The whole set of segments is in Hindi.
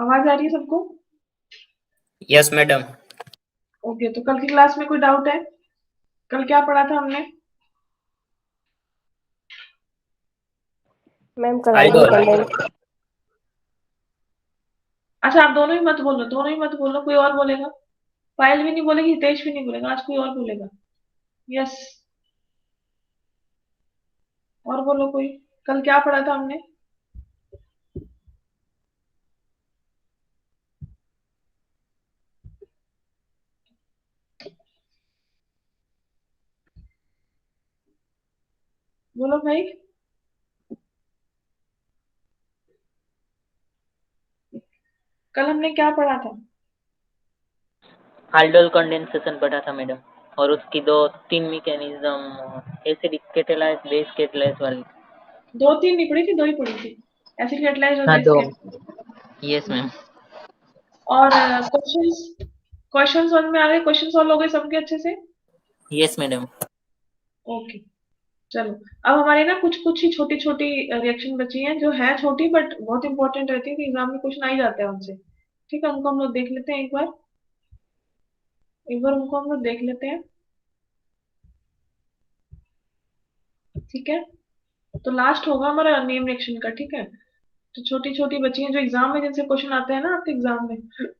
आवाज आ रही है सबको? Yes madam. ओके, तो कल की क्लास में कोई डाउट है? कल क्या पढ़ा था हमने? मैम कल आइडल आइडल। कंडेंस। अच्छा, आप दोनों ही मत बोलो, दोनों ही मत बोलो, कोई और बोलेगा? पायल भी नहीं बोलेगी, हितेश भी नहीं बोलेगा, आज कोई और बोलेगा। यस, और बोलो कोई। कल क्या पढ़ा था हमने? बोलो भाई। कल हमने क्या पढ़ा था? आइडल कंडेंसेशन पढ़ा था मैडम, और उसकी दो तीन mechanism, acidic catalyse, base catalyse वाली। दो तीन नहीं पढ़ी थी, दो ही पढ़ी थी। एसिड कैटालाइज और हाँ बेस दो। कैटालाइज। Yes ma'am. और क्वेश्चंस, क्वेश्चंस समझ में आ गए? क्वेश्चन सॉल्व हो गए सबके अच्छे से? Yes madam. ओके, चलो। अब हमारी ना कुछ कुछ ही छोटी छोटी रिएक्शन बची हैं, जो है छोटी बट बहुत इंपॉर्टेंट रहती है कि एग्जाम में क्वेश्चन आ ही जाते हैं उनसे। ठीक है, उनको हम लोग देख लेते हैं एक बार। एक बार उनको हम लोग देख लेते हैं। ठीक है, तो लास्ट होगा हमारा नेम रिएक्शन का। ठीक है, तो छोटी छोटी बची हैं जो एग्जाम में जिनसे क्वेश्चन आते हैं ना आपके एग्जाम में,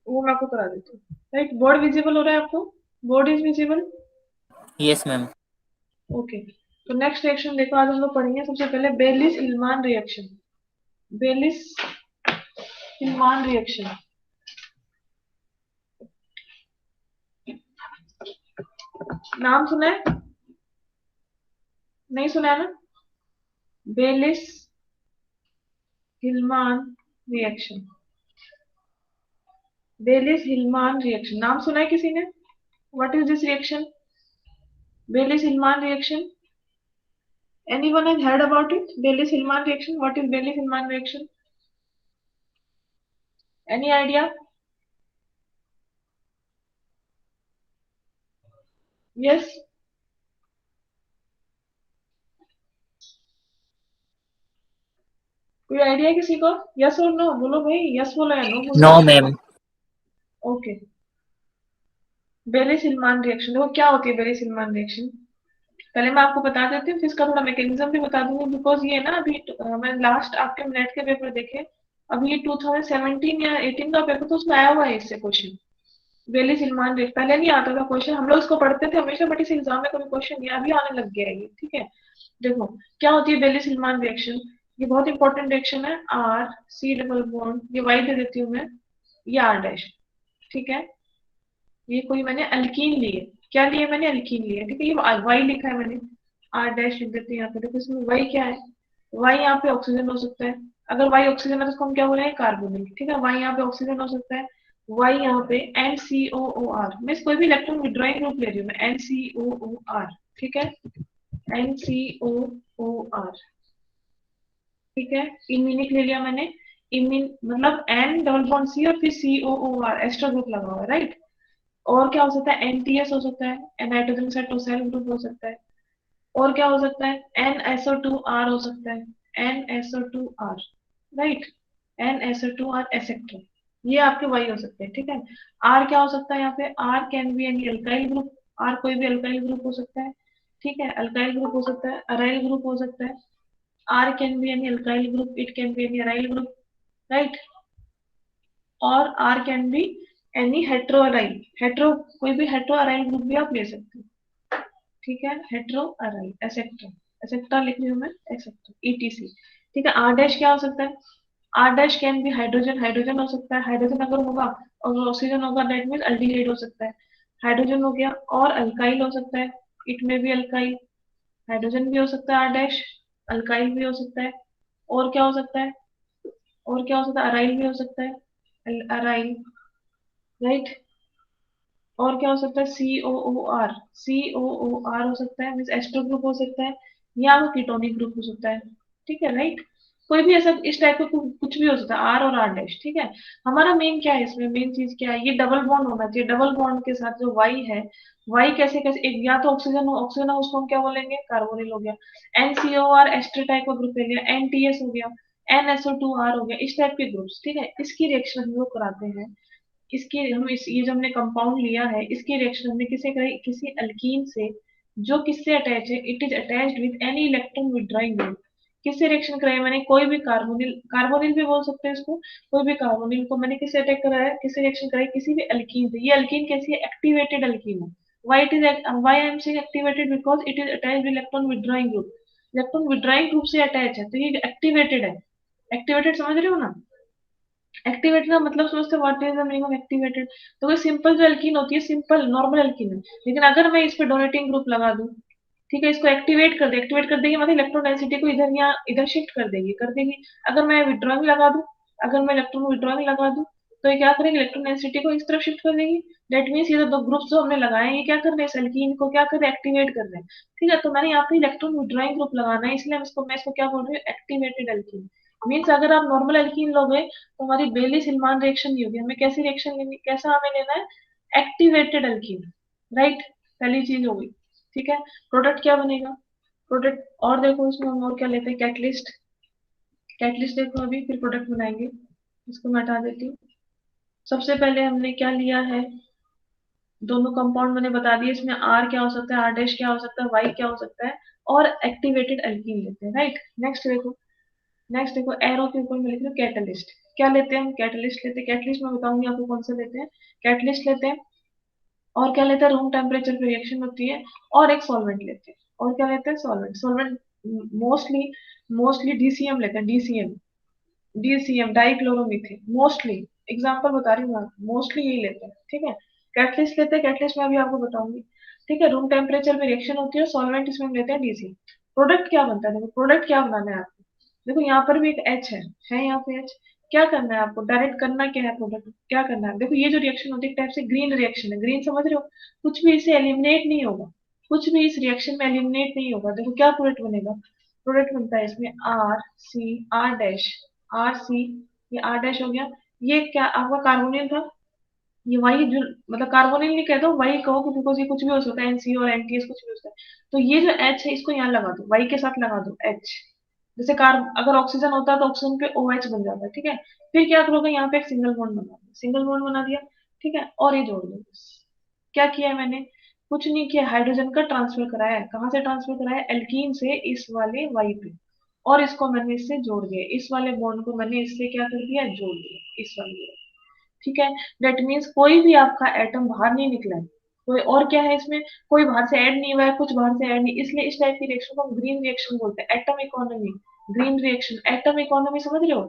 वो मैं आपको करा देती हूँ। राइट, बोर्ड विजिबल हो रहा है आपको? Board is visible? Yes ma'am. Okay, तो नेक्स्ट रिएक्शन देखो, आज हम लोग पढ़ेंगे सबसे पहले बेलिस Hillman reaction. Baylis Hillman reaction, नाम सुना है? नहीं सुना है ना? बेलिस Hillman reaction, Baylis Hillman reaction नाम सुना है किसी ने? What is this reaction? Baylis Hillman reaction, anyone has heard about it? Baylis Hillman reaction, what is Baylis Hillman reaction? Any idea? Yes? कोई आइडिया है किसी को? यस और नो बोलो भाई, यस बोलो या नो बोलो। No ma'am. Okay, Baylis Hillman reaction देखो क्या होती है। बेलिस हिल्मान रिएक्शन पहले मैं आपको बता देती हूँ, फिर इसका थोड़ा मैकेनिज्म भी बता दूंगी, बिकॉज ये ना अभी मैं लास्ट आपके नेट के पेपर देखे, अभी ये 2017 या 18 का पेपर, तो उसमें आया हुआ है इससे क्वेश्चन। बेलिस हिल्मान रिएक्शन पहले नहीं आता था क्वेश्चन, हम लोग इसको पढ़ते थे हमेशा, बट इस एग्जाम में कभी क्वेश्चन नहीं, अभी आने लग गया है ये। ठीक है, देखो क्या होती है बेलिस हिल्मान रिएक्शन। ये बहुत इंपॉर्टेंट रिएक्शन है। आर सी डबल बॉन्ड, ये वाई दे देती हूँ मैं, ये आर डैश। ठीक है, ये कोई मैंने अल्कीन लिए, क्या लिए मैंने? अल्कीन लिए। ठीक है, ये वाई लिखा है मैंने, आर डैश लिख देते हैं यहाँ पे। देखो इसमें वाई क्या है? वाई यहाँ पे ऑक्सीजन हो सकता है। अगर वाई ऑक्सीजन है तो उसको हम क्या बोलेंगे? कार्बोनिल। ठीक है, वाई यहाँ पे ऑक्सीजन हो सकता है। वाई यहाँ पे एन सी ओ ओ आर, मैं कोई भी इलेक्ट्रॉन विड्रॉइंग ग्रुप ले रही हूँ मैं, एन सी ओ ओ आर। ठीक है, एन सी ओ ओ आर। ठीक है, इमिनिक ले लिया मैंने। इमिन मतलब एन डबल बॉन्ड सी और फिर सी ओ ओ आर, एक्स्ट्रा ग्रुप लगा हुआ है। राइट, और क्या हो सकता है? एनटीएस हो सकता है, नाइट्रोजन सेटोसेल ग्रुप हो सकता है। और क्या हो सकता है? NSO2R हो सकता है, NSO2R। राइट, NSO2R एसेक्ट्रा, ये आपके वाई हो सकते हैं। ठीक है, आर क्या हो सकता है यहाँ पे? R can be any alkyl group, R कोई भी अल्काइल ग्रुप हो सकता है। ठीक है, अल्काइल ग्रुप हो सकता है, अराइल ग्रुप हो सकता है। R can be any alkyl group, it can be any aryl group. Right, और R can be any hetero aryl, hetero कोई भी हेट्रो अराइल ग्रुप भी आप ले सकते हो। ठीक है, हेट्रो अराइल एसेक्ट्रा, एसेक्ट्रा लिख रही हूँ मैं, एसेक्ट्रा ईटीसी। ठीक है, आर डैश क्या हो सकता है? R dash can be hydrogen, hydrogen हो सकता है। हाइड्रोजन अगर होगा और ऑक्सीजन होगा, दैट मीन अल्डिहाइड हो सकता है। हाइड्रोजन हो गया, और अल्काइल हो सकता है, इट में भी अल्काइल, हाइड्रोजन भी हो सकता है आर डैश, अल्काइल भी हो सकता है। और क्या हो सकता है? और क्या हो सकता है? अराइल भी हो सकता है, अराइल। राइट, और क्या हो सकता है? सी ओ ओ आर, सी ओ ओ आर हो सकता है, मीन्स एस्ट्रो ग्रुप हो सकता है, या वो कीटोनिक ग्रुप हो सकता है। ठीक है, राइट, कोई भी ऐसा इस टाइप का कुछ भी हो सकता है, आर और आर डैश। ठीक है, हमारा मेन क्या है इसमें? मेन चीज क्या है? ये डबल बॉन्ड होना चाहिए। डबल बॉन्ड के साथ जो वाई है, वाई कैसे कैसे, एक या तो ऑक्सीजन हो, ऑक्सीजन हो उसको हम क्या बोलेंगे? कार्बोनिल हो गया। एनसीओ आर एस्टर टाइप का ग्रुप ले लिया, एनटीएस हो गया। NSO2R हो गया, इस टाइप के ग्रुप्स, ठीक है, इसकी रिएक्शन हम लोग कराते हैं। इसकी हम इस ये जो हमने कंपाउंड लिया है, इसकी रिएक्शन हमने किसे कराई, किसी अल्कीन से जो किससे अटैच है, it is attached with any electron withdrawing group. किससे रिएक्शन कराई मैंने, कोई भी कार्बोनिल, कार्बोनिल भी बोल सकते हैं इसको, कोई भी कार्बोनिल को मैंने किससे अटैक कराया, किससे रिएक्शन कराई, किसी भी अल्कीन से। ये अल्कीन कैसी है, एक्टिवेटेड अल्कीन है। Why it is, why I am saying activated, because it is attached with electron withdrawing group. Electron withdrawing group से अटैच है, तो ये एक्टिवेटेड है। एक्टिवेटेड समझ रहे हो ना, एक्टिवेटेड का मतलब समझते हो, what is the meaning of activated. तो वो सिंपल जो एल्कीन होती है, सिंपल नॉर्मल एल्कीन है, लेकिन अगर मैं इस पे डोनेटिंग ग्रुप लगा दूं, ठीक है, इसको एक्टिवेट कर दे, एक्टिवेट कर देगी मतलब इलेक्ट्रॉन डेंसिटी को इधर या इधर शिफ्ट कर देगी, कर देगी। अगर मैं विड्रॉइंग लगा दूं, अगर मैं इलेक्ट्रॉन विड्रॉइंग लगा दूं, तो ये क्या करेगी, इलेक्ट्रॉन डेंसिटी को इस तरफ शिफ्ट कर देगी। दैट मीन्स ये जो दो ग्रुप्स जो हमने लगाए हैं, ये क्या कर रहे हैं, इस एल्कीन को क्या कर रहे हैं, एक्टिवेट कर रहे हैं। ठीक है, तो मैंने यहाँ पे इलेक्ट्रॉन विड्रॉइंग ग्रुप लगाना है, इसलिए मैं इसको क्या बोल रही हूँ, एक्टिवेटेड एल्कीन। मीन्स अगर आप नॉर्मल एल्कीन लोगे तो हमारी बेली सिल्मान रिएक्शन नहीं होगी, हमें कैसी रिएक्शन लेनी, कैसा हमें लेना है, एक्टिवेटेड एल्कीन, राइट। पहली चीज होगी, ठीक है। प्रोडक्ट क्या बनेगा, प्रोडक्ट, और देखो इसमें हम और क्या लेते हैं, कैटलिस्ट। कैटलिस्ट देखो अभी, फिर प्रोडक्ट बनाएंगे। इसको मैं हटा देती हूँ। सबसे पहले हमने क्या लिया है, दोनों कंपाउंड मैंने बता दिए, इसमें आर क्या हो सकता है, आर डैश क्या हो सकता है, वाई क्या हो सकता है, और एक्टिवेटेड एल्कीन लेते हैं, राइट। नेक्स्ट देखो, नेक्स्ट देखो, एरो के ऊपर मैं लिख रही हूँ कैटलिस्ट। क्या लेते हैं हम, कैटलिस्ट लेते हैं। कैटलिस्ट मैं बताऊंगी आपको कौन सा लेते हैं, कैटलिस्ट लेते हैं। और क्या लेते हैं, रूम टेम्परेचर पे रिएक्शन होती है। और एक सॉल्वेंट लेते हैं, और क्या लेते हैं, solvent. Solvent mostly, mostly DCM लेते हैं, DCM, DCM dichloromethane mostly. Example बता रही हूँ, मोस्टली यही लेते हैं, ठीक है। कैटलिस्ट लेते हैं, कैटलिस्ट में अभी आपको बताऊंगी, ठीक है। रूम टेम्परेचर पे रिएक्शन होती है, सॉल्वेंट इसमें हम लेते हैं डीसीएम। प्रोडक्ट क्या बनता है, देखो प्रोडक्ट क्या बनाना है आपको। देखो यहाँ पर भी एक एच है यहाँ पे एच। क्या करना है आपको, डायरेक्ट करना क्या है, प्रोडक्ट क्या करना है। देखो ये जो रिएक्शन होती है, एक टाइप से ग्रीन रिएक्शन है, ग्रीन समझ रहे हो, कुछ भी इसे एलिमिनेट नहीं होगा, कुछ भी इस रिएक्शन में एलिमिनेट नहीं होगा। देखो क्या प्रोडक्ट बनेगा, प्रोडक्ट बनता है इसमें R C, R dash, R C, ये आर डैश हो गया। ये क्या आपका कार्बोनिल था, ये वही जो, मतलब कार्बोनिल नहीं कह दो, वही कहो कि बिकॉज ये कुछ भी हो सकता है, एनसी और एनटीएस कुछ भी हो सकता है। तो ये जो एच है, इसको यहाँ लगा दो, वाई के साथ लगा दो एच। जैसे कार्ब, अगर ऑक्सीजन होता है तो ऑक्सीजन पे ओ एच बन जाता है, ठीक है। फिर क्या करोगे, यहाँ पे एक सिंगल बॉन्ड बना दिया, सिंगल बॉन्ड बना दिया, ठीक है, और ये जोड़ दो बस। क्या किया है मैंने, कुछ नहीं किया, हाइड्रोजन का ट्रांसफर कराया है। कहाँ से ट्रांसफर कराया है, एल्कीन से इस वाले वाई पे, और इसको मैंने इससे जोड़ दिया, इस वाले बॉन्ड को मैंने इससे क्या कर दिया, जोड़ दिया इस वाले, ठीक है। दैट मीन्स कोई भी आपका एटम बाहर नहीं निकला है, कोई और क्या है इसमें, कोई बाहर से ऐड नहीं हुआ है, कुछ बाहर से ऐड नहीं, इसलिए इस टाइप की रिएक्शन को हम ग्रीन रिएक्शन बोलते हैं, atom economy. Green reaction, atom economy समझ रहे हो,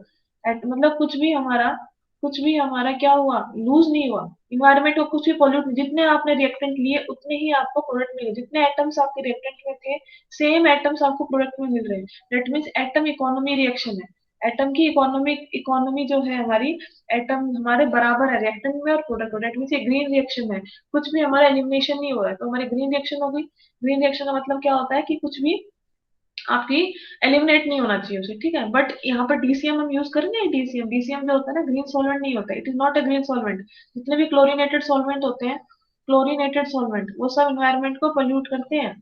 मतलब कुछ भी हमारा क्या हुआ, लूज नहीं हुआ, इन्वायरमेंट को कुछ भी पोल्यूट, जितने आपने रिएक्टेंट लिए उतने ही आपको प्रोडक्ट मिले, जितने एटम्स आपके रिएक्टेंट में थे सेम एटम्स आपको प्रोडक्ट में मिल रहे हैं। That means atom economy reaction है। एटम की इकोनॉमिक इकोनॉमी जो है हमारी, एटम हमारे बराबर है रिएक्टेंट में और प्रोडक्ट में, दैट मीन्स ये ग्रीन रिएक्शन है। कुछ भी हमारा एलिमिनेशन नहीं हो रहा है, तो हमारी ग्रीन रिएक्शन होगी। ग्रीन रिएक्शन का मतलब क्या होता है कि कुछ भी आपकी एलिमिनेट नहीं होना चाहिए उसे, ठीक है। बट यहाँ पर डीसीएम हम यूज करेंगे, डीसीएम, डीसीएम जो होता है ना, ग्रीन सॉल्वेंट नहीं होता, it is not a green solvent. जितने भी क्लोरीनेटेड सॉल्वेंट होते हैं, क्लोरीनेटेड सॉल्वेंट, वो सब इन्वायरमेंट को पोल्यूट करते हैं,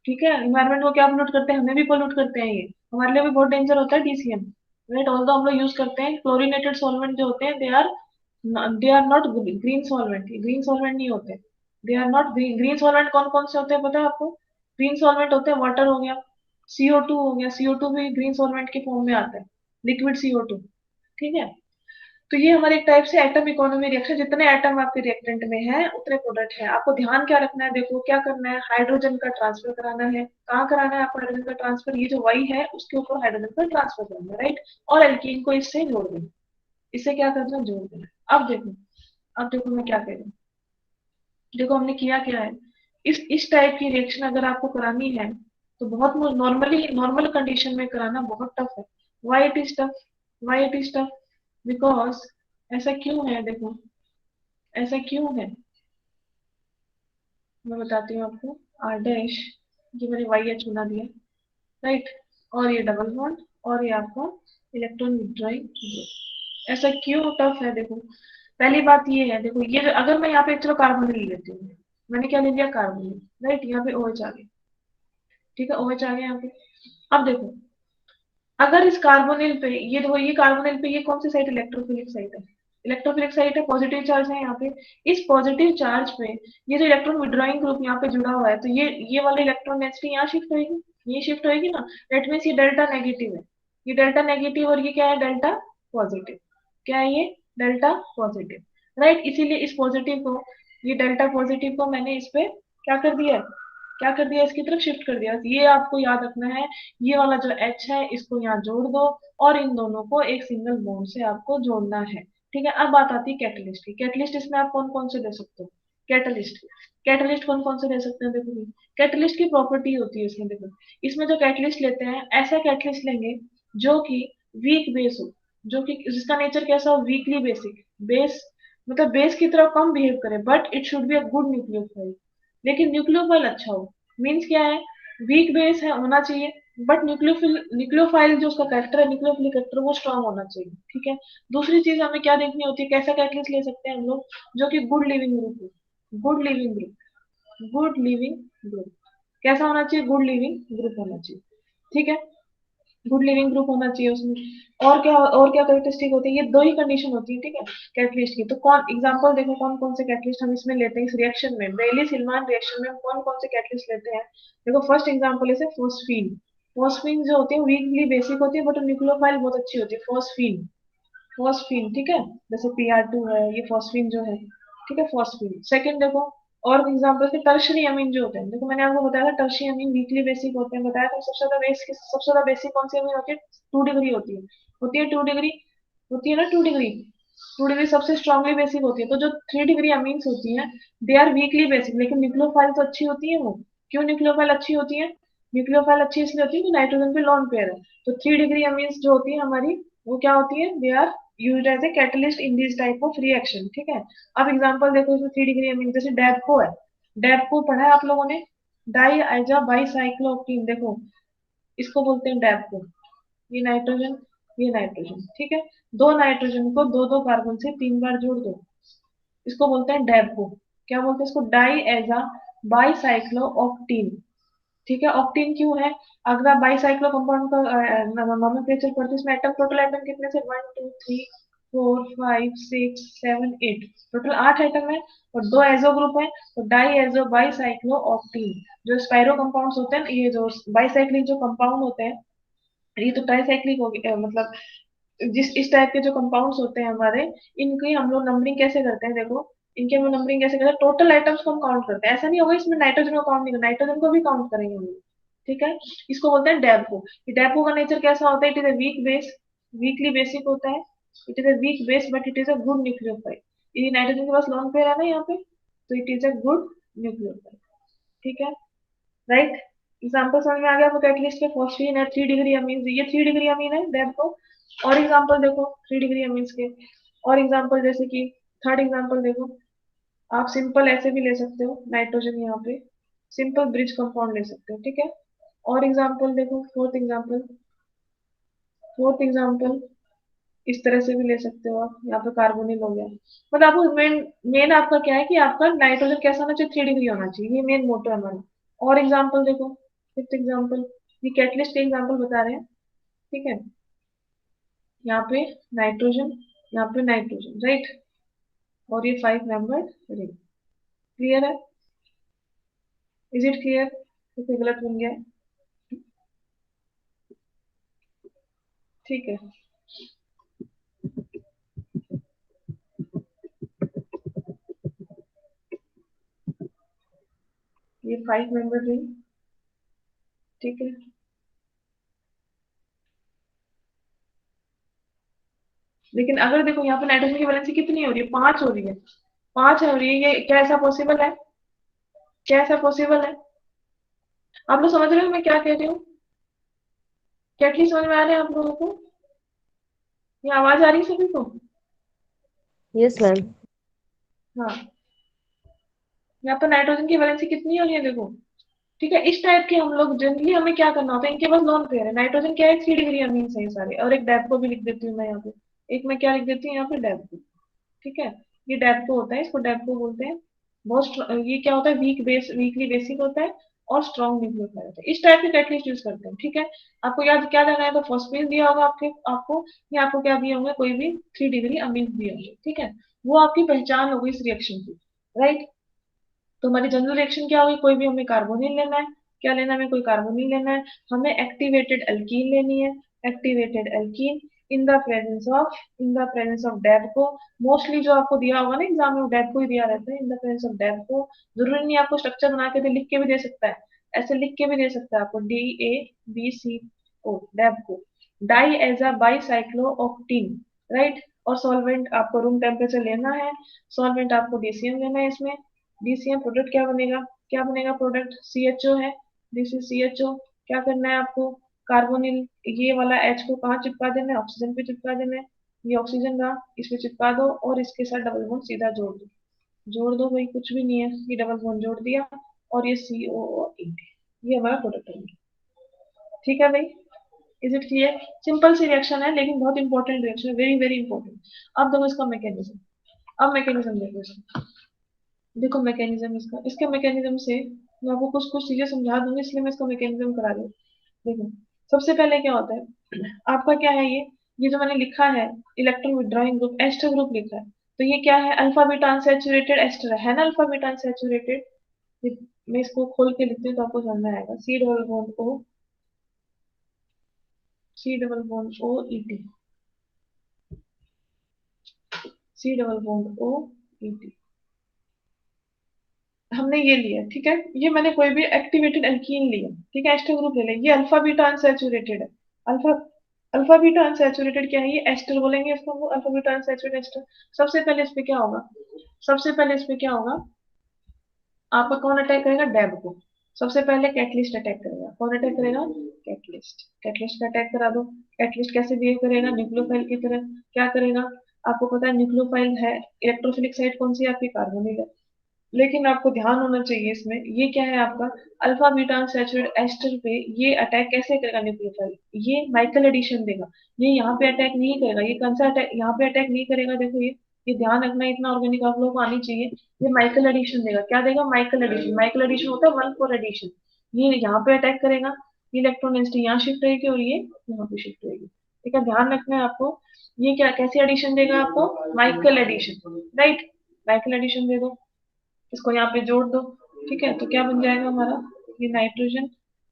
ठीक है। इन्वायरमेंट को क्या पोल्यूट करते हैं, हमें भी पोल्यूट करते हैं, ये हमारे लिए भी बहुत डेंजर होता है डीसीएम, राइट। ऑल्दो हम लोग यूज करते हैं क्लोरीनेटेड सॉल्वेंट जो होते हैं, they are not green solvent, green solvent नहीं होते, they are not green. Green solvent कौन कौन से होते हैं पता है आपको, ग्रीन सॉल्वेंट होते हैं, वाटर हो गया, CO2 हो गया, CO2 भी ग्रीन सॉल्वेंट के फॉर्म में आता है, लिक्विड CO2, ठीक है। तो ये हमारे एक टाइप से एटम इकोनॉमी रिएक्शन, जितने एटम आपके रिएक्टेंट में है उतने प्रोडक्ट है। आपको ध्यान क्या रखना है, देखो क्या करना है, हाइड्रोजन का ट्रांसफर कराना है। कहाँ कराना है आपको हाइड्रोजन का ट्रांसफर, ये जो वाई है उसके ऊपर हाइड्रोजन का ट्रांसफर करना है, राइट। और एल्कीन को इससे जोड़ देना, इससे क्या करना है, जोड़ देना। अब देखो मैं क्या कह रही हूँ, देखो हमने किया क्या है, इस टाइप की रिएक्शन अगर आपको करानी है तो बहुत नॉर्मली, नॉर्मल कंडीशन में कराना बहुत टफ है। Why it is tough, why it is tough, because ऐसा क्यों है, देखो ऐसा क्यों है, मैं बताती हूँ आपको। आर डैश, ये मैंने वाई एच बना दिया, राइट, और ये डबल बॉन्ड, और ये आपका इलेक्ट्रॉन विथड्रॉइंग ग्रुप। ऐसा क्यों टफ है, देखो पहली बात ये है, देखो ये अगर मैं यहाँ पे चलो कार्बन ले लेती हूँ, मैंने क्या ले लिया, कार्बन, राइट। यहाँ पे OH आ गया, ठीक है, OH आ गया यहाँ पे। अब देखो अगर इस कार्बोनिल पे ये देखो, ये कार्बोनिल पे ये कौन सी साइड, इलेक्ट्रोफिलिक साइड है, इलेक्ट्रोफिलिक साइड है, पॉजिटिव चार्ज है यहाँ पे। इस पॉजिटिव चार्ज पे ये जो इलेक्ट्रॉन विड्रॉइंग ग्रुप यहाँ पे जुड़ा हुआ है, तो ये वाला इलेक्ट्रॉन नेचुरली यहाँ शिफ्ट होगी, ये शिफ्ट होगी ना। दैट मीन्स ये डेल्टा नेगेटिव है, ये डेल्टा नेगेटिव, और ये क्या है, डेल्टा पॉजिटिव। क्या है ये, डेल्टा पॉजिटिव, राइट। इसीलिए इस पॉजिटिव को, ये डेल्टा पॉजिटिव को मैंने इस पे क्या कर दिया, क्या कर दिया, इसकी तरफ शिफ्ट कर दिया। ये आपको याद रखना है, ये वाला जो H है इसको यहाँ जोड़ दो, और इन दोनों को एक सिंगल बॉन्ड से आपको जोड़ना है। ठीक है, अब बात आती है कैटलिस्ट की। कैटलिस्ट इसमें आप कौन कौन से दे सकते हो, कैटलिस्ट, कैटलिस्ट कौन कौन से दे सकते हैं, देखो कैटलिस्ट की प्रॉपर्टी होती है इसमें, देखो इसमें जो कैटलिस्ट लेते हैं, ऐसा कैटलिस्ट लेंगे जो कि वीक बेस हो, जो कि जिसका नेचर कैसा हो, वीकली बेसिक बेस, मतलब बेस की तरह कम बिहेव करे, but it should be a good nucleophile, लेकिन न्यूक्लियोफाइल अच्छा हो। मीन्स क्या है, वीक बेस है होना चाहिए, बट न्यूक्लियोफाइल जो उसका कैरेक्टर है, न्यूक्लियोफिलिक कैरेक्टर, वो स्ट्रांग होना चाहिए। ठीक है, दूसरी चीज हमें क्या देखनी होती है, कैसा कैटलिस्ट ले सकते हैं हम लोग, जो कि गुड लिविंग ग्रुप हो, good leaving group, good leaving group, कैसा होना चाहिए, गुड लिविंग ग्रुप होना चाहिए। ठीक है, गुड लिविंग ग्रुप होना चाहिए उसमें। और क्या कैरेक्टरिस्टिक होती है, ये दो ही कंडीशन होती है, ठीक है, कैटलिस्ट की। तो कौन एग्जांपल देखो, कौन कौन से कैटलिस्ट हम इसमें लेते हैं, इस रिएक्शन में, बेली सिल्मान रिएक्शन में हम कौन कौन से कैटलिस्ट लेते हैं। देखो फर्स्ट एग्जांपल है फोस्फीन। फोस्फीन जो होती है वीकली बेसिक होती है, बट न्यूक्लियोफाइल बहुत अच्छी होती है, फोस्फीन, फॉस्फीन। ठीक है, जैसे Pr2 है, ये फॉस्फीन जो है, ठीक है, फॉस्फीन। सेकंड देखो, और एग्जांपल के टर्शरी अमीन जो होते हैं, देखो मैंने आपको बताया था टर्शरी अमीन वीकली बेसिक होते हैं, बताया था। सबसे ज्यादा बेसिक कौन सी अमीन होती है, 2 डिग्री होती है 2 डिग्री, होती है ना 2 डिग्री, 2 डिग्री सबसे स्ट्रांगली बेसिक होती है। तो जो 3 डिग्री अमीन्स होती हैं, दे आर वीकली बेसिक, लेकिन न्यूक्लियोफाइल तो अच्छी होती है वो। क्यों न्यूक्लियोफाइल अच्छी होती है, न्यूक्लियोफाइल अच्छी इसलिए होती है कि नाइट्रोजन पे लॉन पेयर है। तो 3 डिग्री अमीन्स जो होती है हमारी, वो क्या होती है, they are used as a catalyst in this type of reaction. ठीक है, अब एग्जांपल देखो, इसमें 3 डिग्री अमीन, जैसे डैपको है, डैपको पढ़ा है आप लोगों ने, डाई आइजा बाईसाइक्लोक्टेन, देखो इसको बोलते हैं डैपको। ये नाइट्रोजन, ये नाइट्रोजन, ठीक है, दो नाइट्रोजन को दो दो कार्बन से 3 बार जोड़ दो, इसको बोलते हैं डैपको। क्या बोलते हैं इसको, डाई एजा बाईसाइक्लो ऑक्टीन। ठीक है, ऑक्टीन क्यों है, अगर आप बाईसाइक्लो कंपाउंड का नोमेनक्लेचर पढ़ते हैं, इसमें एटम, टोटल एटम कितने से, 1 2 3 4 5 6 7 8, टोटल 8 एटम है, और दो एजो ग्रुप है, तो डाई एजो बाईसाइक्लो ऑक्टीन। जो स्पाइरो कंपाउंड्स होते हैं, ये जो बाईसाइक्लिक जो कंपाउंड होते हैं, ये तो ट्राईसाइक्लिक हो गया, मतलब जिस इस टाइप के जो कंपाउंड्स होते हैं हमारे, इनकी हम लोग नंबरिंग कैसे करते हैं, देखो इनकी हम लोग नंबरिंग कैसे करते हैं, टोटल आइटम्स को हम काउंट करते हैं। ऐसा नहीं होगा इसमें नाइट्रोजन को काउंट नहीं करना, नाइट्रोजन को भी काउंट करेंगे हम लोग। ठीक है, इसको बोलते हैं डैपो। डैपो का नेचर कैसा होता है, it is a weak base, weekly basic होता है, it is a weak base, but it is a good nucleophile. ये नाइट्रोजन के पास लोन पेयर है ना यहाँ पे, तो it is a good nucleophile. ठीक है, राइट। एग्जाम्पल समझ में आ गया आपको, कैटलिस्ट के, फॉस्फीन है, 3 डिग्री अमीन, ये 3 डिग्री अमीन है डैपको। और एग्जाम्पल देखो 3 डिग्री अमीन्स के, और एग्जाम्पल जैसे कि थर्ड एग्जाम्पल देखो, आप सिंपल ऐसे भी ले सकते हो, नाइट्रोजन यहाँ पे सिंपल ब्रिज कंपाउंड ले सकते हो। ठीक है, और एग्जाम्पल देखो, फोर्थ एग्जाम्पल इस तरह से भी ले सकते हो आप, यहाँ पे कार्बोनिल हो गया। मतलब आपको मेन मेन आपका क्या है कि आपका नाइट्रोजन कैसा होना चाहिए, 3 डिग्री होना चाहिए, ये मेन मोटो है हमारा। और एग्जाम्पल देखो, फिफ्थ एग्जाम्पल, ये कैटलिस्ट के एग्जाम्पल बता रहे हैं। ठीक है, यहाँ पे नाइट्रोजन, यहाँ पे नाइट्रोजन, राइट, और ये 5 मेंबर रिंग। क्लियर है, इज इट क्लियर, तो गलत बन गया है। ठीक है, ये 5 मेंबर रिंग। ठीक है, लेकिन अगर देखो यहाँ पे नाइट्रोजन की वैलेंसी कितनी हो रही है, 5 हो रही है, 5 हो रही है, ये क्या ऐसा पॉसिबल है, क्या ऐसा पॉसिबल है। आप लोग समझ रहे हो मैं क्या कह रही हूँ, क्या एटलीस्ट समझ में आ रहे हैं आप लोगों को, ये आवाज आ रही है सभी को। Yes ma'am. हाँ, यहाँ पर नाइट्रोजन की वैलेंसी कितनी हो रही है देखो। ठीक है, इस टाइप के हम लोग जनरली हमें क्या करना होता है, इनके पास लोन पेयर है, नाइट्रोजन क्या है, 3 डिग्री अमीन है सारे, और एक डैपको भी लिख देती हूँ मैं यहाँ पे, एक मैं क्या लिख देती हूँ यहाँ पे, डैपको। ठीक है, ये डैपको होता है, इसको डैपको बोलते हैं। बहुत ये क्या होता है, वीकली बेसिक होता है, और स्ट्रॉन्ग न्यूक्लियोफाइल होता है। इस टाइप के कैटलिस्ट यूज करते हैं, ठीक है। आपको याद क्या देना है, तो फॉस्फेट दिया होगा आपको, या आपको क्या दिए होंगे, कोई भी 3 डिग्री अमीन दिए होंगे, ठीक है। वो आपकी पहचान होगी इस रिएक्शन की, राइट। तो हमारी जनरल रिएक्शन क्या होगी, कोई भी हमें कार्बोनिल लेना है, क्या लेना है, हमें कोई कार्बोनिल लेना है, हमें एक्टिवेटेड एल्कीन लेनी है, activated alkene in the presence of DABCO. Mostly जो आपको दिया होगा ना एग्जाम में, वो डेप्को ही दिया रहता है, इन द प्रेजेंस ऑफ डेप्को। जरूरी नहीं आपको स्ट्रक्चर बना के दे, लिख के भी दे सकता है, ऐसे लिख के भी दे सकता है आपको, DABCO DABCO. Diazabicyclooctane, right. और सॉल्वेंट आपको रूम टेम्परेचर लेना है, सॉल्वेंट आपको DCM लेना है इसमें। DCM प्रोडक्ट क्या बनेगा, क्या बनेगा प्रोडक्ट, CHO है, दिस इज CHO। क्या करना है आपको, कार्बोनिल ये वाला H को कहाँ चिपका देना है, ऑक्सीजन पे चिपका देना है। ये ऑक्सीजन रहा, इस पे चिपका दो और इसके साथ डबल बॉन्ड सीधा जोड़ दो, जोड़ दो भाई, कुछ भी नहीं है, ये डबल बॉन्ड जोड़ दिया और ये COO, ये हमारा प्रोडक्ट है, ठीक है भाई। इज इट क्लियर, सिंपल सी रिएक्शन है लेकिन बहुत इंपॉर्टेंट रिएक्शन है, वेरी वेरी इंपॉर्टेंट। अब देखो इसका मैकेनिज्म, अब मैकेनिज्म देखो इसका, देखो मैकेनिज्म इसका, इसके मैकेनिज्म से मैं आपको कुछ कुछ चीजें समझा दूंगी, इसलिए मैं इसका मैकेनिज्म करा रही हूँ। देखो सबसे पहले क्या होता है, आपका क्या है, ये जो मैंने लिखा है electron withdrawing group, ester group लिखा है, तो ये क्या है, अल्फा बीटा अनसैचुरेटेड एस्टर है ना, अल्फा बीटा अनसैचुरेटेड। मैं इसको खोल के लिखती हूँ तो आपको समझ में आएगा, C double bond O, C double bond O, हमने ये लिया, ठीक है। ये मैंने कोई भी एक्टिवेटेड एल्कीन लिया, ठीक है, एस्टर ग्रुप ले लिया, ये अल्फा बीटा अनसैचुरेटेड है। अल्फा अल्फा बीटा अनसैचुरेटेड क्या है, ये एस्टर बोलेंगे इसको, वो अल्फा बीटा अनसैचुरेटेड एस्टर। सबसे पहले इस पे क्या होगा, सबसे पहले इस पे क्या होगा, आपका कौन अटैक करेगा, डैब को। सबसे पहले कैटलिस्ट अटैक करेगा, कौन अटैक करेगा, कैटलिस्ट। कैटलिस्ट का अटैक करा दो। कैटलिस्ट कैसे बिहेव करेगा, न्यूक्लियोफाइल की तरह। क्या करेगा, आपको पता है न्यूक्लियोफाइल है, इलेक्ट्रोफिलिक साइट कौन सी है आपकी, कार्बोनिल है। लेकिन आपको ध्यान होना चाहिए इसमें, ये क्या है आपका अल्फा बीटा अनसैचुरेटेड एस्टर पे ये अटैक कैसे करेगा न्यूक्लियोफाइल, ये माइकल एडिशन देगा। ये यहाँ पे अटैक नहीं करेगा, ये कौन सा अटैक यहाँ पे अटैक नहीं करेगा, देखो ये ध्यान रखना, इतना ऑर्गेनिक आप लोगों को आनी चाहिए। ये माइकल एडिशन देगा, क्या देगा, माइकल एडिशन। माइकल एडिशन होता है 1 4 एडिशन। ये यहाँ पे अटैक करेगा, ये इलेक्ट्रॉन डेंसिटी यहाँ शिफ्ट होगी और ये यहाँ पे शिफ्ट होगी, ठीक है, ध्यान रखना है आपको। ये क्या कैसे एडिशन देगा आपको, Michael addition, right. Michael addition दे दो, इसको यहाँ पे जोड़ दो, ठीक है। तो क्या बन जाएगा हमारा, ये नाइट्रोजन,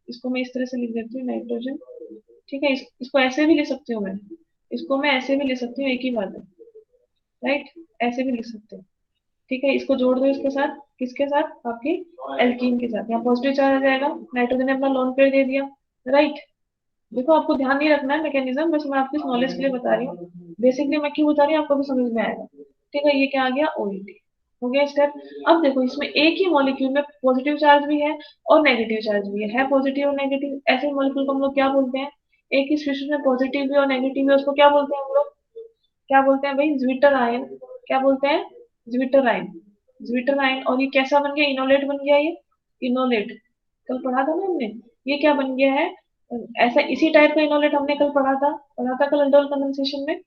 इसको मैं इस तरह से लिख देती हूँ नाइट्रोजन, ठीक है। इसको ऐसे भी लिख सकती हूँ मैं, इसको मैं ऐसे भी लिख सकती हूँ, एक ही बात है, राइट, ऐसे भी लिख सकते हैं, ठीक है। इसको जोड़ दो इसके साथ, किसके साथ, आपकी एल्कीन के साथ, यहाँ पॉजिटिव चार्ज आ जाएगा, नाइट्रोजन ने अपना लोन पेयर दे दिया, राइट। देखो आपको ध्यान नहीं रखना है मैकेनिज्म, बस मैं आपकी नॉलेज के लिए बता रही हूँ, बेसिकली मैं क्यों बता रही हूँ आपको भी समझ में आएगा, ठीक है। ये क्या आ गया, OET हो गया स्टेप। अब देखो इसमें एक ही मॉलिक्यूल में पॉजिटिव चार्ज भी है और नेगेटिव चार्ज भी है पॉजिटिव और नेगेटिव, ऐसे मॉलिक्यूल को हम लोग क्या बोलते हैं, एक ही स्पीशीज में पॉजिटिव भी और नेगेटिव भी, उसको क्या बोलते हैं हम लोग, क्या बोलते हैं भाई, ज्विटर आयन। क्या बोलते हैं, ज्विटर आयन, ज्विटर आयन। और ये कैसा बन गया, इनोलेट बन गया, ये इनोलेट, कल पढ़ा था ना हमने, ये क्या बन गया है, ऐसा इसी टाइप का इनोलेट हमने कल पढ़ा था कल अल्डोल कंडेंसेशन में,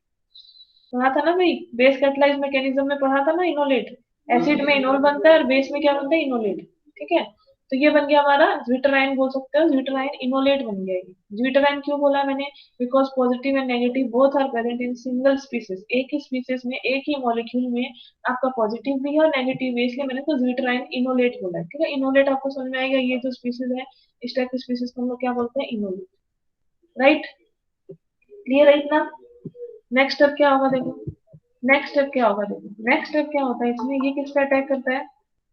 पढ़ा था ना भाई, बेस कैटलाइज मैकेनिज्म में पढ़ा था ना, इनोलेट। एसिड में इनोल बनता है और बेस में क्या बनता है, इनोलेट, ठीक है। तो ये बन गया हमारा ज्विटराइन, बोल सकते हो ज्विटराइन इनोलेट बन गया ये। ज्विटराइन क्यों बोला मैंने, because positive and negative both are present in single species, एक ही स्पीसीज में, एक ही मॉलिक्यूल में आपका पॉजिटिव भी है और नेगेटिव भी है, इसलिए मैंने तो ज्विटराइन इनोलेट बोला है, ठीक है। इनोलेट आपको समझ में आएगा, ये जो स्पीसीज है इस टाइप के स्पीसीज को हम लोग क्या बोलते हैं, इनोलेट, राइट। क्लियर है इतना। नेक्स्ट स्टेप क्या होगा देखो, नेक्स्ट स्टेप क्या होगा देखो, नेक्स्ट स्टेप क्या होता है इसमें, ये किस पे अटैक करता है,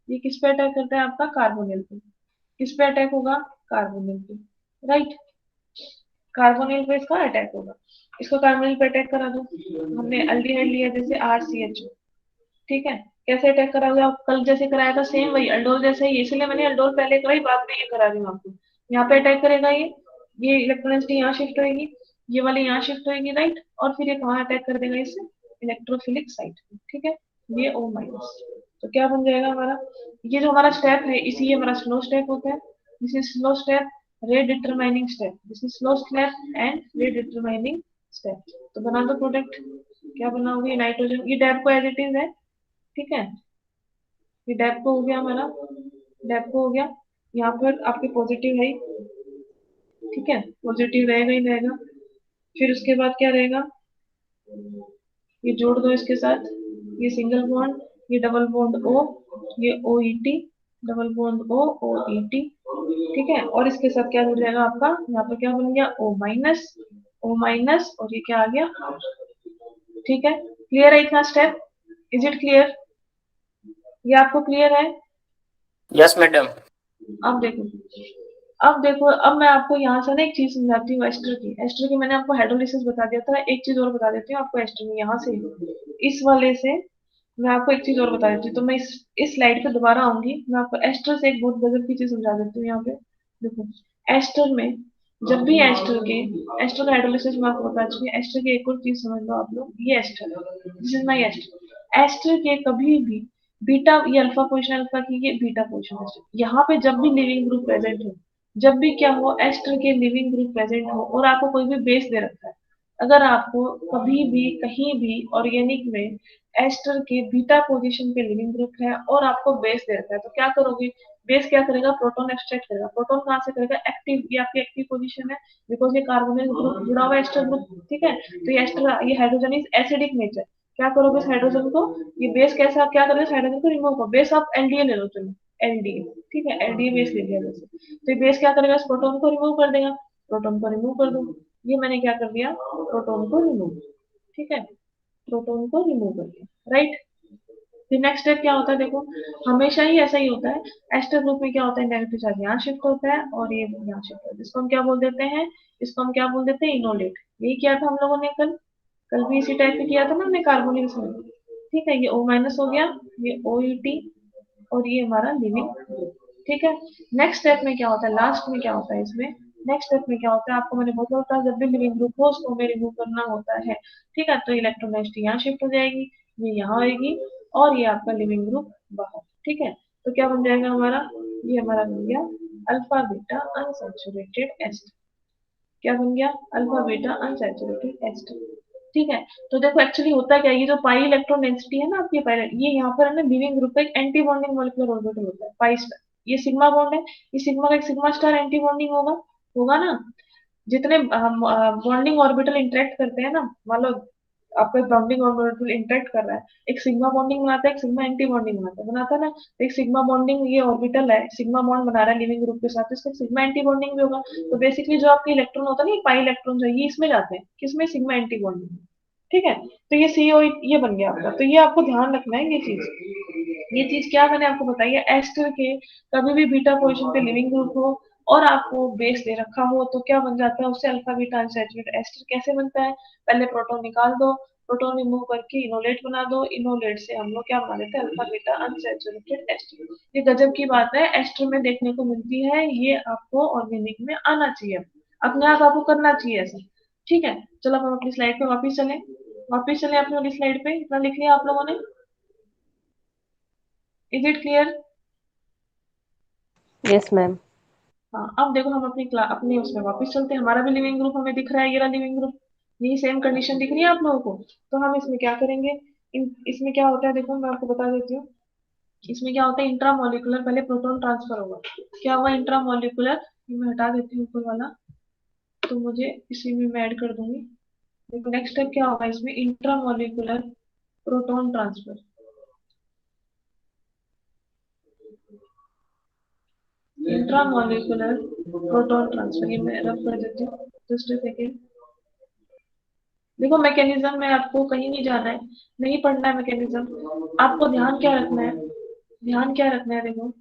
ये किस पे अटैक करता है, आपका कार्बोनिल पे। किस पे अटैक होगा, कार्बोनिल पे, राइट। कार्बोनिल पे इसका अटैक होगा, इसको कार्बोनिल पे अटैक करा दो। हमने अल्डिहाइड लिया जैसे RCHO, ठीक है। कैसे अटैक करा हुआ, कल जैसे कराया था सेम वही अल्डोल जैसे ही, इसलिए मैंने अल्डोल पहले कराई, बाद में ये करा रही हूँ आपको। यहाँ पे अटैक करेगा ये इलेक्ट्रॉन यहाँ शिफ्ट होगी, ये वाली यहाँ शिफ्ट होगी, राइट। और फिर ये कहाँ अटैक कर देगा, इसे इलेक्ट्रोफिलिक साइट, ठीक है। ये O-। तो क्या बन जाएगा हमारा, ये जो हमारा स्टेप है इसी ये हमारा स्लो स्टेप होता है, this is slow step, rate determining step, this is slow step and rate determining step. तो बना दो प्रोडक्ट, क्या बनाओगे, नाइट्रोजन, ये डैप को एज इट इज है, ठीक है। ये डेप्को हो गया हमारा, डेप्को हो गया। यहाँ पर आपके पॉजिटिव है, ठीक है, पॉजिटिव रहेगा ही रहेगा। फिर उसके बाद क्या रहेगा, ये जोड़ दो इसके साथ, ये सिंगल बॉन्ड, ये डबल बॉन्ड ओ, ये O E T, double bond O E T, ठीक है। और इसके साथ क्या जुड़ जाएगा आपका, यहाँ पर क्या बन गया ओ माइनस और ये क्या आ गया, ठीक है। क्लियर है इतना स्टेप? Is it clear? ये आपको क्लियर है? Yes madam. अब देखो अब मैं आपको यहाँ से ना एक चीज समझाती हूँ एस्टर की मैंने आपको हाइड्रोलिसिस बता दिया था, एक चीज और बता देती हूँ आपको एस्टर में, यहाँ से इस वाले से मैं आपको एक चीज और बता देती हूँ। तो मैं इस स्लाइड पे दोबारा आऊंगी, मैं आपको एस्टर से एक बहुत गजब की चीज समझा देती हूँ। यहाँ पे देखो, एस्टर में जब भी एस्टर का हाइड्रोलिसिस मैं आपको बता चुकी हूँ। एस्टर की एक और चीज समझ लो आप लोग, ये ester, this is my ester. Ester के कभी भी बीटा, ये अल्फा पोजिशन अल्फा की, ये बीटा पोजिशन है। यहाँ पे जब भी लिविंग ग्रुप प्रेजेंट हो, जब भी क्या हो, एस्टर के लिविंग ग्रुप प्रेजेंट हो और आपको कोई भी बेस दे रखा है, अगर आपको कभी भी कहीं भी ऑर्गेनिक में एस्टर के बीटा पोजीशन पे लिविंग ग्रुप है और आपको बेस दे रखा है, तो क्या करोगे, बेस क्या करेगा, प्रोटॉन एक्सट्रैक्ट करेगा। प्रोटॉन कहाँ से करेगा, एक्टिव, ये आपकी एक्टिव पोजीशन है, बिकॉज ये कार्बोनिल ग्रुप जुड़ा हुआ है एस्टर ग्रुप, ठीक है। तो ये एस्टर, ये हाइड्रोजन इज एसिडिक नेचर, क्या करोगे इस हाइड्रोजन को, ये बेस कैसे आप क्या करोगे, इस हाइड्रोजन को रिमूव करो, बेस आप एलडीए ले लो, चलो एलडीए, ठीक है, एलडीए बेस ले लिया जैसे, तो ये बेस क्या करेगा, इस प्रोटॉन को रिमूव कर देगा, प्रोटॉन को रिमूव कर दो, ये मैंने क्या कर दिया, प्रोटॉन को रिमूव, ठीक है, प्रोटॉन को रिमूव कर दिया, राइट। फिर नेक्स्ट स्टेप क्या होता है, देखो हमेशा ही ऐसा ही होता है, एस्टर ग्रुप में क्या होता है, नेगेटिव चार्ज यहाँ शिफ्ट होता है और ये यहाँ शिफ्ट होता है, इसको हम क्या बोल देते हैं, इसको हम क्या बोल देते हैं, इनोलेट। यही किया था हम लोगों ने कल, कल भी इसी टाइप में किया था ना हमने कार्बोनिल में, ठीक है। ये O माइनस हो गया, ये OET और ये हमारा लिविंग ग्रुप, ठीक है। नेक्स्ट स्टेप में क्या होता है, लास्ट में क्या होता है इसमें, नेक्स्ट स्टेप में क्या होता है आपको मैंने बोला था, जब भी लिविंग ग्रुप हो उसको हमें रिमूव करना होता है, ठीक है। तो इलेक्ट्रोनेगेटिविटी यहाँ शिफ्ट हो जाएगी, ये यहाँ आएगी और ये आपका लिविंग ग्रुप बाहर, ठीक है। तो क्या बन जाएगा हमारा, ये हमारा बन गया अल्फा बीटा अनसैचुरेटेड एस्टर, क्या बन गया, अल्फा बीटा अनसैचुरेटेड एस्टर, ठीक है। तो देखो एक्चुअली होता क्या है, ये जो पाई इलेक्ट्रॉन डेंसिटी है ना आपकी पाई, ये यहाँ पर है ना लिविंग ग्रुप का एक एंटी बॉन्डिंग मॉलिक्यूलर ऑर्बिटल होता है पाई स्टार, ये सिग्मा बॉन्ड है, ये सिग्मा का एक सिग्मा स्टार एंटी बॉन्डिंग होगा, होगा ना। जितने बॉन्डिंग ऑर्बिटल इंटरेक्ट करते हैं ना, मान लो आपका बॉन्डिंग ऑर्बिटल इंटरेक्ट कर रहा है, एक सिग्मा बॉन्डिंग बनाता है, एक सिग्मा एंटी बॉन्डिंग बनाता है ना, तो एक सिग्मा बॉन्डिंग ये ऑर्बिटल है, सिग्मा बॉन्ड बना रहा है लिविंग ग्रुप के साथ, तो इसका सिग्मा एंटी बॉन्डिंग भी होगा। तो बेसिकली जो आपके इलेक्ट्रॉन होता है ना, पाई इलेक्ट्रॉन जो है, ये इसमें जाते हैं, किसमें, सिग्मा एंटी बॉन्डिंग, ठीक है। तो ये सीओ ये बन गया आपका, तो ये आपको ध्यान रखना है ये चीज क्या मैंने आपको बताई है, एस्टर के कभी भी बीटा पोजीशन पे लिविंग ग्रुप हो और आपको बेस दे रखा हो तो क्या बन जाता है, उससे अल्फा बीटा अनसैचुरेटेड एस्टर कैसे बनता है, पहले प्रोटॉन निकाल दो, प्रोटॉन रिमूव करके इनोलेट बना दो, इनोलेट से हम लोग क्या बना देते हैं, अल्फा बीटा अनसैचुरेटेड एस्टर। ये गजब की बात है, एस्टर में देखने को मिलती है, ये आपको ऑर्गेनिक में आना चाहिए, अपने आप आपको करना चाहिए ऐसा, ठीक है। चलो अब हम अपनी स्लाइड पे वापिस चले अपनी वाली स्लाइड पे, इतना लिख लिया आप लोगों ने, is it clear? Yes, ma'am. हाँ, अब देखो हम अपने उसमें वापस चलते हैं, हमारा भी लिविंग ग्रुप हमें दिख रहा है, ये रहा लिविंग ग्रुप, यही सेम कंडीशन दिख रही है आप लोगों को। तो हम इसमें क्या करेंगे, इसमें क्या होता है, देखो मैं आपको बता देती हूँ, इसमें क्या होता है, इंट्रा मॉलिकुलर पहले प्रोटॉन ट्रांसफर होगा, क्या हुआ इंट्रा मॉलिकुलर, मैं हटा देती हूँ ऊपर वाला, तो मुझे इसी में मैं ऐड कर दूंगी। देखो नेक्स्ट स्टेप क्या होगा इसमें, intra molecular proton transfer, intramolecular proton transfer, ये मैं रब कर देती हूँ, जस्ट अ सेकेंड। देखो मैकेनिज्म में आपको कहीं नहीं जाना है, नहीं पढ़ना है मैकेनिज्म, आपको ध्यान क्या रखना है, ध्यान क्या रखना है, देखो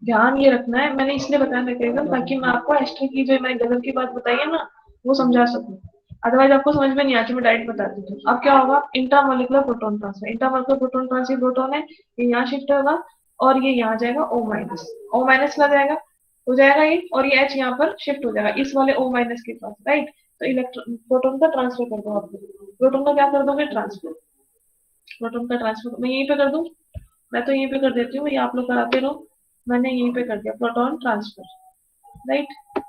ध्यान ये रखना है, मैंने इसलिए बताया मैकेनिज्म ताकि मैं आपको एस्टर की जो मैंने गजब की बात बताई है ना वो समझा सकूं, अदरवाइज आपको समझ में नहीं आती, मैं डायरेक्ट बताती हूँ। अब क्या होगा, intramolecular proton transfer, intramolecular proton transfer, proton है ये यहाँ शिफ्ट होगा और ये यहाँ जाएगा O माइनस लग जाएगा, हो जाएगा ये, और ये H यहाँ पर शिफ्ट हो जाएगा इस वाले O माइनस के पास, राइट। तो इलेक्ट्रॉन प्रोटॉन का ट्रांसफर कर दो, आपको प्रोटॉन का क्या कर दोगे, ट्रांसफर, प्रोटॉन का ट्रांसफर मैं यहीं पे कर दूं, मैं तो यहीं पे कर देती हूँ, ये आप लोग कराते रहो, मैंने यहीं पे कर दिया प्रोटॉन ट्रांसफर, राइट।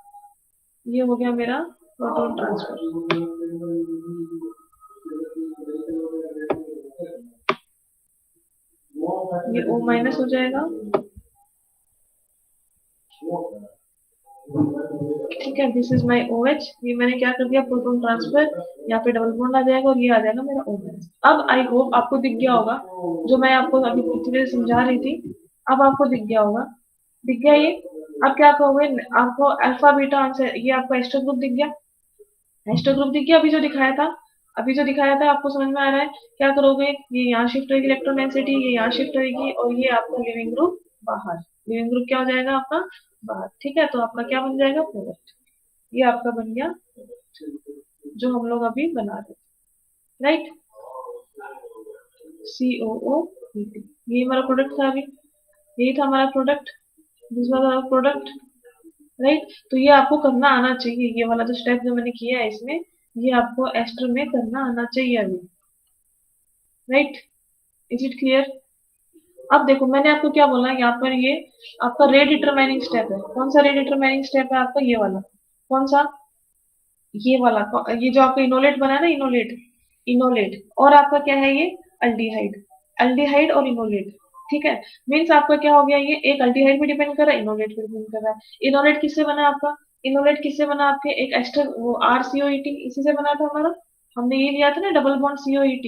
ये हो गया मेरा प्रोटॉन ट्रांसफर, ये O माइनस हो जाएगा, ठीक है। दिस इज माय OH, ये मैंने क्या कर दिया, प्रोटॉन ट्रांसफर, यहाँ पे डबल बॉन्ड आ जाएगा और ये आ जाएगा मेरा O माइनस। अब आई होप आपको दिख गया होगा जो मैं आपको अभी पिछले देर समझा रही थी, अब आपको दिख गया होगा, दिख गया ये। अब क्या कहोगे, आपको अल्फा बीटा आंसर, ये आपका एस्टर ग्रुप दिख गया, एस्टर ग्रुप दिख गया, अभी जो दिखाया था, अभी जो दिखाया था आपको समझ में आ रहा है। क्या करोगे, ये यहाँ शिफ्ट होगी इलेक्ट्रॉन डेंसिटी, ये यहाँ शिफ्ट होगी और ये आपका लिविंग ग्रुप बाहर, लिविंग ग्रुप क्या हो जाएगा आपका बाहर, ठीक है। तो आपका क्या बन जाएगा, प्रोडक्ट, ये आपका बन गया जो हम लोग अभी बना रहे थे, राइट, COO, ये हमारा प्रोडक्ट था, अभी यही था हमारा product, this was our product, right. तो ये आपको करना आना चाहिए, ये वाला जो स्टेप जो मैंने किया है इसमें, ये आपको एस्टर में करना आना चाहिए अभी, राइट, इज इट क्लियर। अब देखो मैंने आपको क्या बोला, यहाँ पर ये आपका रेट डिटरमाइनिंग स्टेप है, कौन सा रेट डिटरमाइनिंग स्टेप है आपका, ये वाला, कौन सा, ये वाला, ये जो आपका इनोलेट बना है ना, इनोलेट, इनोलेट, और आपका क्या है ये, अल्डिहाइड, अल्डिहाइड और इनोलेट, ठीक है। मीन्स आपका क्या हो गया, ये एक अल्डिहाइड पे डिपेंड कर रहा है, इनोलेट पे डिपेंड कर रहा है। इनोलेट किससे बना है आपका, इनोलेट किससे बना आपके, एक एस्टर वो RCOET, इसी से बना था हमारा, हमने ये लिया था ना डबल बॉन्ड COET,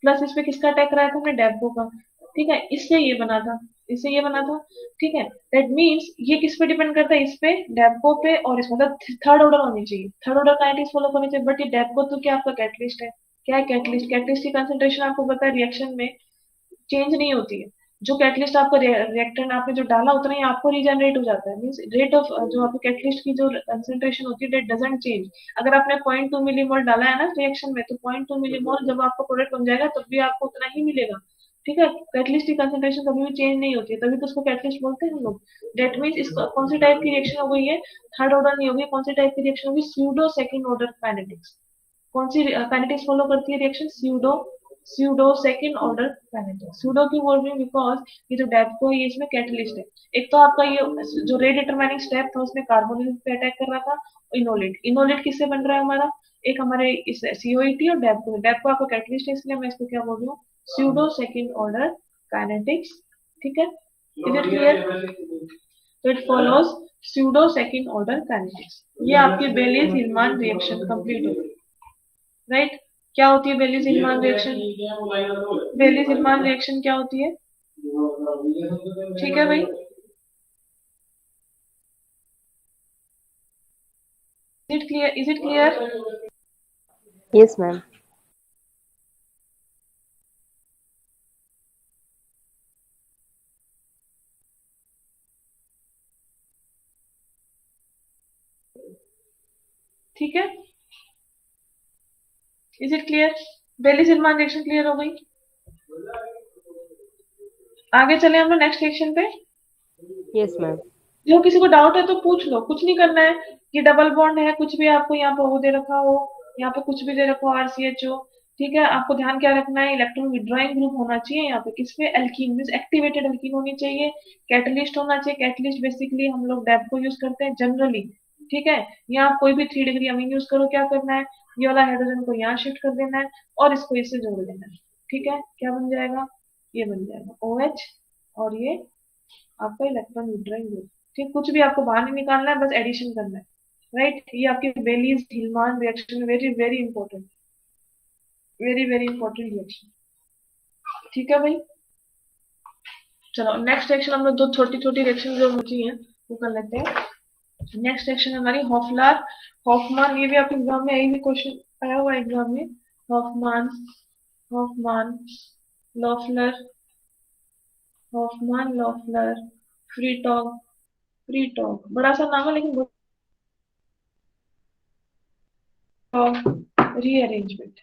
प्लस इस पे किसका अटैक कराया था हमने, डेप्को का, ठीक है, इससे ये बना था, इससे ये बना था, ठीक है। दैट मीन्स ये किस पे डिपेंड करता है, इस पे, डेप्को पे, और इस मतलब थर्ड ऑर्डर होनी चाहिए, थर्ड ऑर्डर काइनेटिक्स फॉलो करनी चाहिए। बट ये डेप्को तो क्या आपका कैटलिस्ट है, क्या है कैटलिस्ट, कैटलिस्ट की कंसंट्रेशन आपको पता है रिएक्शन में चेंज नहीं होती है, जो कैटलिस्ट आपका रिएक्टेंट आपने जो डाला उतना ही आपको रीजनरेट हो जाता है, मींस रेट ऑफ जो आपके कैटलिस्ट की जो कंसंट्रेशन होती है दैट डजंट चेंज। अगर आपने 0.2 मिलीमोल डाला है ना रिएक्शन में, तो 0.2 मिलीमोल जब आपका प्रोडक्ट बन जाएगा तब भी आपको उतना ही मिलेगा, ठीक है। कैटलिस्ट की कंसंट्रेशन कभी भी चेंज नहीं होती है, तभी तो उसको कैटलिस्ट बोलते हैं हम लोग। दैट मीन्स इसको कौन सी टाइप की रिएक्शन हो गई है, थर्ड ऑर्डर नहीं होगी, कौन सी टाइप की रिएक्शन होगी, स्यूडो सेकंड ऑर्डर काइनेटिक्स। कौन सी काइनेटिक्स फॉलो करती है reaction, pseudo, pseudo second order kinetics. Pseudo क्यों बोल रही हूँ, बिकॉज ये जो डेप्को है ये इसमें कैटलिस्ट है। एक तो आपका ये जो रेट डिटरमाइनिंग स्टेप था उसमें कार्बोनिल पे अटैक कर रहा था, इनोलेट, इनोलेट किससे बन रहा है हमारा, एक हमारे इस COET और डेप्को, डेप्को आपका कैटलिस्ट है, इसलिए मैं इसको क्या बोल रही हूँ, स्यूडो सेकंड ऑर्डर काइनेटिक्स, ठीक है। इज इट क्लियर, तो it follows pseudo second order kinetics. ये आपकी बेलीज हिल्मान रिएक्शन कंप्लीट हो गई, राइट। क्या होती है बेलीज हिल्मान रिएक्शन, बेलीज हिल्मान रिएक्शन क्या होती है, ठीक है भाई, is it clear, is it clear. Yes, ma'am. ठीक है, is it clear, Baylis Hillman reaction clear हो गई। आगे चले हम लोग नेक्स्ट रिएक्शन पे। Yes, ma'am. जो किसी को डाउट है तो पूछ लो, कुछ नहीं करना है, ये डबल बॉन्ड है, कुछ भी आपको यहाँ पे वो दे रखा हो, यहाँ पे कुछ भी दे रखा हो RCHO, ठीक है। आपको ध्यान क्या रखना है, इलेक्ट्रॉन विड्रॉइंग ग्रुप होना चाहिए यहाँ पे, किसपे, एल्कीन, मींस एक्टिवेटेड एल्कीन होनी चाहिए, कैटलिस्ट होना चाहिए। कैटलिस्ट बेसिकली हम लोग डेप को यूज करते हैं जनरली, ठीक है। यहाँ कोई भी 3 डिग्री अमीन यूज करो, क्या करना है, ये वाला हाइड्रोजन को यहाँ शिफ्ट कर देना है और इसको इससे जोड़ देना है, ठीक है। क्या बन जाएगा, ये बन जाएगा OH और ये आपका इलेक्ट्रॉन विड्रॉइंग ग्रुप, ठीक। कुछ भी आपको बाहर नहीं निकालना है, बस एडिशन करना है, राइट। ये आपकी Baylis Hillman reaction, very very important, very very important reaction, ठीक है भाई। चलो नेक्स्ट रिएक्शन हम लोग दो छोटी छोटी रिएक्शन जो बची हैं वो कर लेते हैं। नेक्स्ट रिएक्शन है हमारी हॉफलर हॉफमान, ये भी आपके एग्जाम में यही भी क्वेश्चन आया हुआ एग्जाम में, हॉफमान, हॉफमान लॉफलर, हॉफमान लॉफलर फ्रीटॉग, फ्रीटॉग बड़ा सा नाम है लेकिन rearrangement,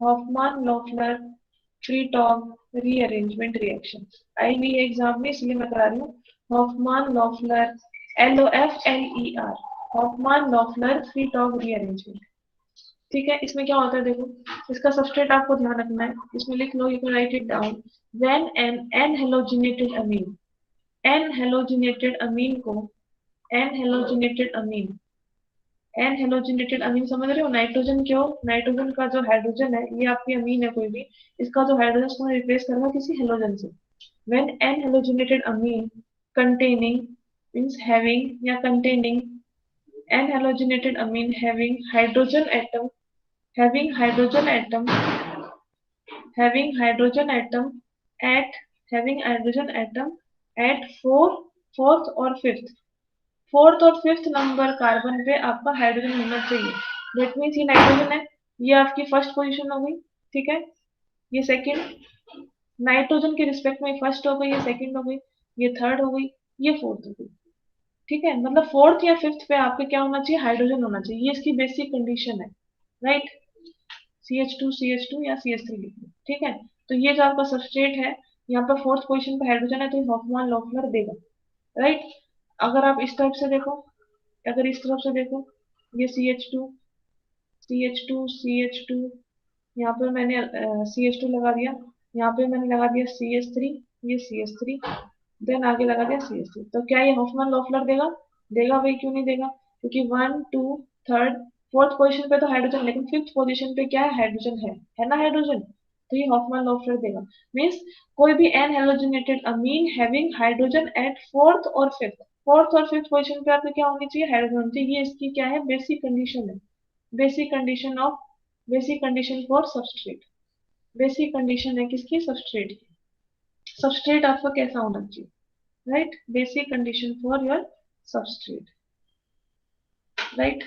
हॉफमान Loeffler फ्रीटॉग rearrangement reaction I हुई है एग्जाम में, इसलिए मैं करा रही हूँ। हॉफमान लॉफलर LOFLER, हॉफमान लॉफलर फ्रीटॉग रीअरेंजमेंट, ठीक है। इसमें क्या होता है देखो, इसका सबस्ट्रेट आपको ध्यान रखना है, इसमें लिख लो, you can write it down, when N halogenated amine, N halogenated amine को, N halogenated amine, N halogenated amine समझ रहे हो, नाइट्रोजन क्यों, नाइट्रोजन का जो हाइड्रोजन है ये आपकी अमीन है कोई भी, इसका जो हाइड्रोजन को रिप्लेस करना किसी हेलोजन से, When an halogenated amine containing means having या containing an halogenated amine having hydrogen atom having hydrogen atom having hydrogen atom at having hydrogen atom at fourth और फिफ्थ नंबर कार्बन पे आपका हाइड्रोजन होना चाहिए। दैट मीन्स ये नाइट्रोजन है, ये आपकी फर्स्ट पोजीशन हो गई, ठीक है। ये सेकंड नाइट्रोजन के रिस्पेक्ट में फर्स्ट हो गई, ये सेकंड हो गई, ये थर्ड हो गई, ये फोर्थ हो गई, ठीक है। मतलब फोर्थ या फिफ्थ पे आपके क्या होना चाहिए, हाइड्रोजन होना चाहिए। ये इसकी बेसिक कंडीशन है, राइट। CH2 या CH3 लिख लो, ठीक है। तो ये जो आपका सबस्ट्रेट है, यहाँ पर फोर्थ पोजीशन पे हाइड्रोजन है, तो हॉफमैन लॉफलर देगा, राइट। अगर आप इस तरफ से देखो, अगर इस तरफ से देखो, ये CH2 यहाँ पे मैंने CH2 लगा दिया, यहाँ पे मैंने लगा दिया CH3, ये CH3, देन आगे लगा दिया CH3। तो क्या ये हॉफमैन लॉफलर देगा? देगा भाई, क्यों नहीं देगा? क्योंकि 1 2 थर्ड फोर्थ पोजीशन पे तो हाइड्रोजन, लेकिन फिफ्थ पोजीशन पे क्या है, हाइड्रोजन है ना हाइड्रोजन। तो ये हॉफमैन लॉफलर देगा। मीन्स कोई भी N halogenated amine having hydrogen eight fourth और फिफ्थ पोजीशन पे आपको क्या होनी चाहिए, हाइड्रोजन होनी चाहिए। ये इसकी क्या है, बेसिक कंडीशन है। Basic condition of basic condition for substrate, basic condition है किसकी, सबस्ट्रेट की। सबस्ट्रेट आपका कैसा होना चाहिए, right. Basic condition for your substrate, right.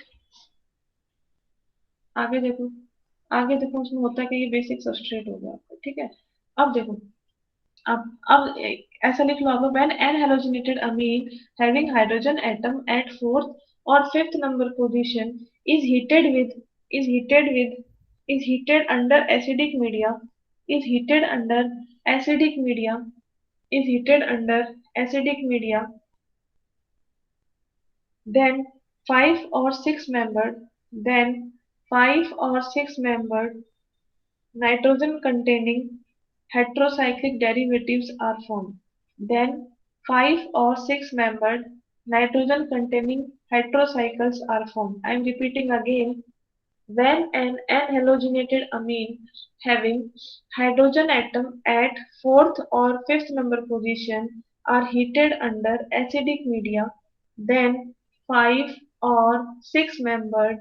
आगे देखो उसमें होता है कि ये बेसिक सबस्ट्रेट हो गया आपका, ठीक है। अब देखो, अब ऐसा लिख लो आप, when N halogenated amine having hydrogen atom at fourth और fifth number position is heated with is heated with is heated under acidic media is heated under acidic media is heated under acidic media then then 5 or 6 membered nitrogen containing heterocyclic derivatives are formed. Then 5 or 6 membered nitrogen containing heterocycles are formed. I am repeating again. When an halogenated amine having hydrogen atom at fourth or fifth number position are heated under acidic media, then 5 or 6 membered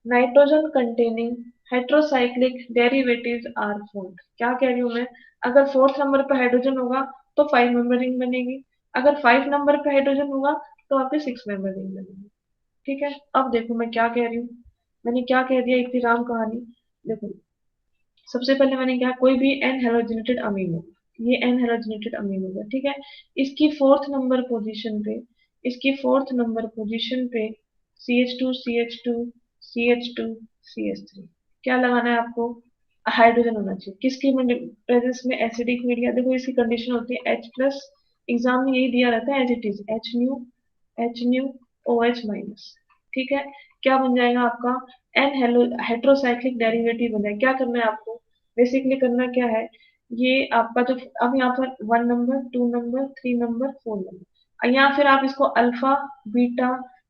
nitrogen containing heterocyclic derivatives are formed. क्या कह रही हूँ मैं, अगर फोर्थ नंबर पे हाइड्रोजन होगा तो 5 मेंबर रिंग बनेगी, अगर 5 नंबर पे हाइड्रोजन होगा तो आपके 6 मेंबर रिंग बनेगी, ठीक है। अब देखो मैं क्या कह रही हूँ, मैंने क्या कह दिया, इतनी राम कहानी। देखो सबसे पहले मैंने क्या, कोई भी एन हेलोजिनेटेड अमीन हो, ये एन हेलोजिनेटेड अमीन होगा, ठीक है। इसकी फोर्थ नंबर पोजीशन पे इसकी फोर्थ नंबर पोजीशन पे CH2 CH2 CH2 CH3 क्या लगाना है आपको, हाइड्रोजन होना चाहिए। किसकी प्रेजेंस में, एसिडिक मीडिया। देखो इसकी कंडीशन होती है H+, एग्जाम में यही दिया रहता है as it is, H OH minus, ठीक है। क्या बन जाएगा आपका, एन हेट्रोसाइक्लिक डेरिवेटिव बन जाएगा। क्या करना है आपको, बेसिकली करना क्या है, ये आपका जो अब यहाँ पर 1 नंबर 2 नंबर 3 नंबर 4 नंबर, यहाँ फिर आप इसको अल्फा बीटा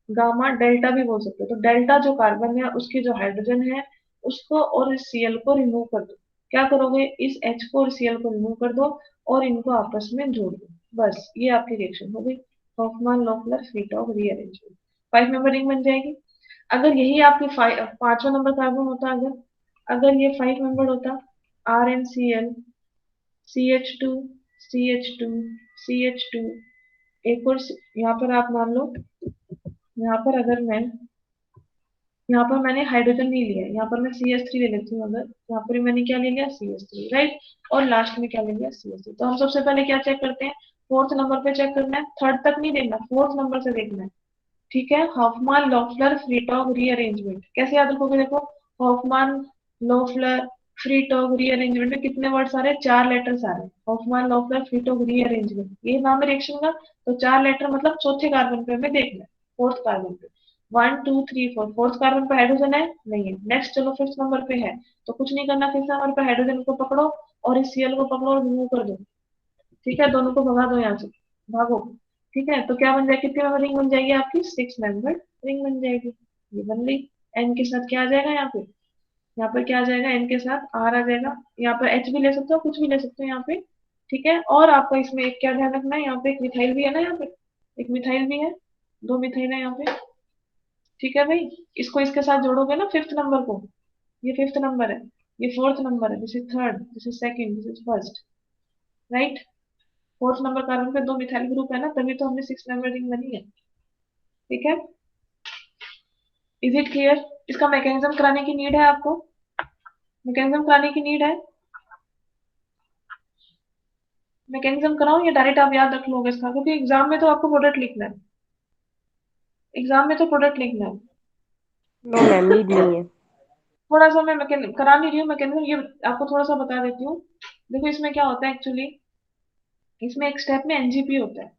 गामा डेल्टा भी बोल सकते हो। तो डेल्टा जो कार्बन है उसकी जो हाइड्रोजन है उसको और इस Cl को रिमूव कर दो। क्या करोगे, इस H को और Cl को रिमूव कर दो और इनको आपस में जोड़ दो, बस ये आपकी रिएक्शन हो गई। Hoffmann Loeffler फ्रीटॉग rearrangement, 5 member ring बन जाएगी। अगर यही आपकी पांचवा नंबर कार्बन होता, अगर ये 5 मेंबर होता, RnCl CH2 CH2 CH2 एक और यहाँ पर आप मान लो, यहाँ पर अगर मैं यहाँ पर मैंने हाइड्रोजन नहीं लिया, यहाँ पर मैं CH3 ले लेती हूँ। अगर यहाँ पर मैंने क्या ले लिया, CH3, राइट। और लास्ट में क्या ले लिया, CH3। तो हम सबसे पहले क्या चेक करते हैं, फोर्थ नंबर पे चेक करना है, थर्ड तक नहीं देखना, फोर्थ नंबर से देखना है, ठीक है। हॉफमैन लॉफलर फ्रीटॉग रीअरेंजमेंट कैसे याद रखोगे, देखो हॉफमैन लॉफलर फ्रीटॉग रीअरेंजमेंट में कितने वर्ड्स आ रहे हैं, 4 लेटर्स आ रहे हैं। हॉफमैन लॉफलर फ्रीटॉग रीअरेंजमेंट, ये नाम है रिएक्शन का। तो 4 लेटर मतलब चौथे कार्बन पे हमें देखना है, फोर्थ कार्बन पे 1 2 3 4, फोर्थ कार्बन पे हाइड्रोजन है, नहीं है। नेक्स्ट चलो फिफ्थ नंबर पे है, तो कुछ नहीं करना, फिफ्थ नंबर पे हाइड्रोजन को पकड़ो और इस Cl को पकड़ो और रिमूव कर दो, ठीक है। दोनों को भगा दो यहाँ से, भागो, ठीक है। तो क्या बन जाएगी, कितनी मेंबर रिंग बन जाएगी आपकी, 6 मेंबर रिंग बन जाएगी। ये बन गई। एन के साथ क्या आ जाएगा यहाँ पर क्या आ जाएगा, एन के साथ आर आ जाएगा। यहाँ पर एच भी ले सकते हो, कुछ भी ले सकते हो यहाँ पे, ठीक है। और आपको इसमें एक क्या ध्यान रखना है, यहाँ पे एक मिथाइल भी है ना, यहाँ पे एक मिथाइल भी है, 2 मिथाइल है यहाँ पे। ठीक है भाई, इसको इसके साथ जोड़ोगे ना फिफ्थ नंबर को, ये फिफ्थ नंबर है, ये फोर्थ नंबर है, this is third, this is second, this is first, right. Fourth number carbon पे 2 मिथाइल ग्रुप है ना, तभी तो हमने 6 नंबर रिंग बनी है। ठीक है, इज इट क्लियर? इसका मैकेनिज्म कराने की नीड है आपको? मैकेनिज्म कराने की नीड है? मैकेनिज्म कराऊं या डायरेक्ट आप याद रख लोगे इसका, क्योंकि एग्जाम में तो आपको प्रोडक्ट लिखना है, एग्जाम में तो प्रोडक्ट लिखना है। नो मैम, नीड नहीं है। थोड़ा सा मैं करा नहीं रही हूँ मैकेनिज्म, ये आपको थोड़ा सा बता देती हूँ। देखो इसमें क्या होता है एक्चुअली, इसमें एक स्टेप में एनजीपी होता है,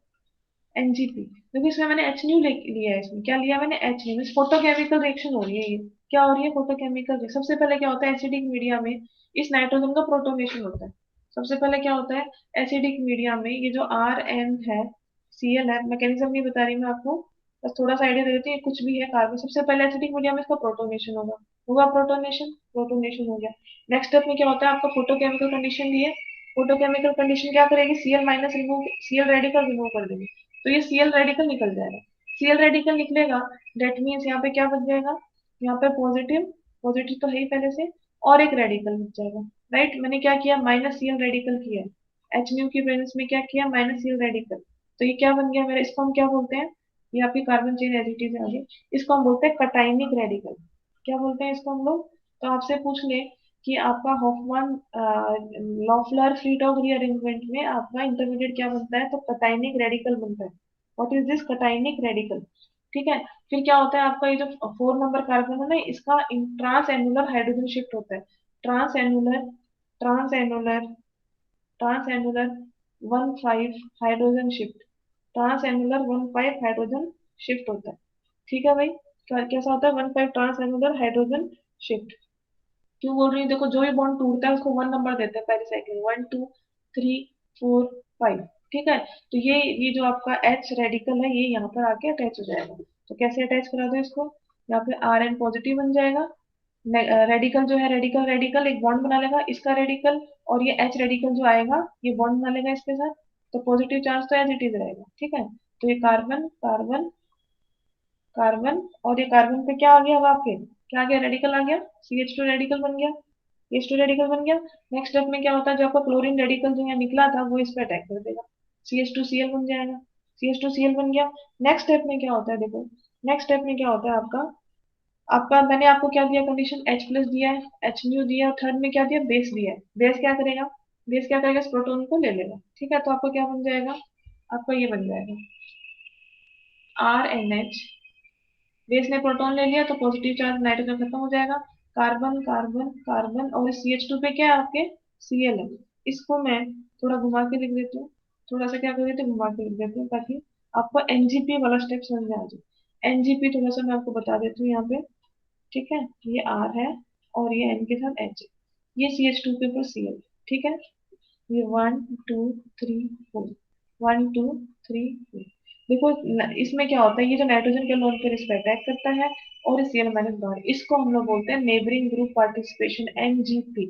एनजीपी। देखो इसमें मैंने एच न्यू लिया है, इसमें क्या लिया मैंने, एच न्यू। फोटोकेमिकल रिएक्शन हो रही है ये, क्या हो रही है, फोटोकेमिकल। सबसे पहले क्या होता है एसिडिक मीडिया में, इस नाइट्रोजन का प्रोटोनेशन होता है। सबसे पहले क्या होता है एसिडिक मीडिया में, ये जो आर एन है, सी एल है, मैकेनिज्म नहीं बता रही मैं आपको, बस थोड़ा सा आइडिया दे देती हूँ, कुछ भी है कार्बन। सबसे पहले एसिडिक मीडिया में इसका प्रोटोनेशन होगा, होगा प्रोटोनेशन, प्रोटोनेशन हो गया। नेक्स्ट स्टेप में क्या होता है, आपका फोटोकेमिकल कंडीशन दी है, फोटोकेमिकल कंडीशन क्या करेगी, Cl minus remove, Cl radical remove कर देगी, तो ये सीएल रेडिकल निकल जाएगा। सीएल रेडिकल निकलेगा, डेट मीन्स यहाँ पे क्या बच जाएगा, यहाँ पे पॉजिटिव, पॉजिटिव तो है ही पहले से, और एक रेडिकल बच जाएगा, राइट। मैंने क्या किया, माइनस सीएल रेडिकल किया, एच म्यू की प्रेजेंस में क्या किया, माइनस सीएल रेडिकल। तो ये क्या बन गया मेरा, इसको हम क्या बोलते हैं, ये आपकी carbon chain as it is है आगे, इसको हम बोलते हैं कटाइनिक रेडिकल। क्या बोलते हैं इसको हम लोग? तो आपसे पूछ ले कि आपका हॉफमैन लॉफलर फ्रीटॉग रीअरेंजमेंट में आपका इंटरमीडिएट क्या बनता है, तो कटाइनिक रेडिकल बनता है। What is this, cationic radical. ठीक है, फिर क्या होता है आपका ये जो 4 नंबर कार्बन है ना, इसका ट्रांस एनुलर हाइड्रोजन शिफ्ट होता है, trans annular, trans annular, trans annular 1,5 hydrogen shift, trans annular 1,5 hydrogen shift होता है। ठीक है भाई, कैसा होता है 1,5 ट्रांस एनुलर हाइड्रोजन शिफ्ट। क्यों बोल रही हूँ, देखो जो भी बॉन्ड टूटता है उसको 1 नंबर देते हैं पहले साइकिल, 1 2 3 4 5। ठीक है, तो ये जो आपका एच रेडिकल है ये यहाँ पर आके अटैच हो जाएगा। तो कैसे अटैच करा दो इसको, यहाँ पे आर एन पॉजिटिव बन जाएगा, रेडिकल जो है, रेडिकल रेडिकल एक बॉन्ड बना लेगा इसका रेडिकल, और ये एच रेडिकल जो आएगा ये बॉन्ड बना लेगा इसके साथ, तो पॉजिटिव चार्ज तो एज इट इज रहेगा। ठीक है, तो ये कार्बन कार्बन कार्बन, और ये कार्बन पे क्या आ गया अब आपके, क्या आ गया, रेडिकल आ गया, सी एच टू रेडिकल बन गया, एच टू रेडिकल बन गया। नेक्स्ट स्टेप में क्या होता है, जो आपका क्लोरीन रेडिकल जो यहाँ निकला था वो इस पे अटैक कर देगा, C H two C L बन जाएगा, C H two C L बन गया। नेक्स्ट स्टेप में क्या होता है, देखो नेक्स्ट स्टेप में क्या होता है आपका, आपका मैंने आपको क्या दिया कंडीशन, H प्लस दिया है, एच न्यू दिया, और थर्ड में क्या दिया, बेस दिया है। बेस क्या करेगा, बेस क्या करेगा, इस प्रोटोन को ले लेगा। ठीक है, तो आपको क्या बन जाएगा, आपका ये बन जाएगा आर एन एच, बेस ने प्रोटॉन ले लिया तो पॉजिटिव चार्ज नाइट्रोजन खत्म हो जाएगा, कार्बन कार्बन कार्बन, और सी एच टू पे क्या है आपके, सी एल है। इसको मैं थोड़ा घुमा के लिख देती हूँ, थोड़ा सा क्या कर देती हूँ, घुमा के लिख देती हूँ, ताकि आपको एनजीपी वाला स्टेप समझ में आ जाए। एनजीपी थोड़ा सा मैं आपको बता देती हूँ यहाँ पे। ठीक है, ये आर है और ये एन के साथ एच है, ये सी एच टू के ऊपर सी एल। ठीक है, ये 1 2 3 4, 1 2 3 4। देखो इसमें क्या होता है, ये जो नाइट्रोजन के लोन पर इस पर अटैक करता है, और इस सीएल माइनस बाहर, इसको हम लोग बोलते हैं neighbouring group participation, NGP,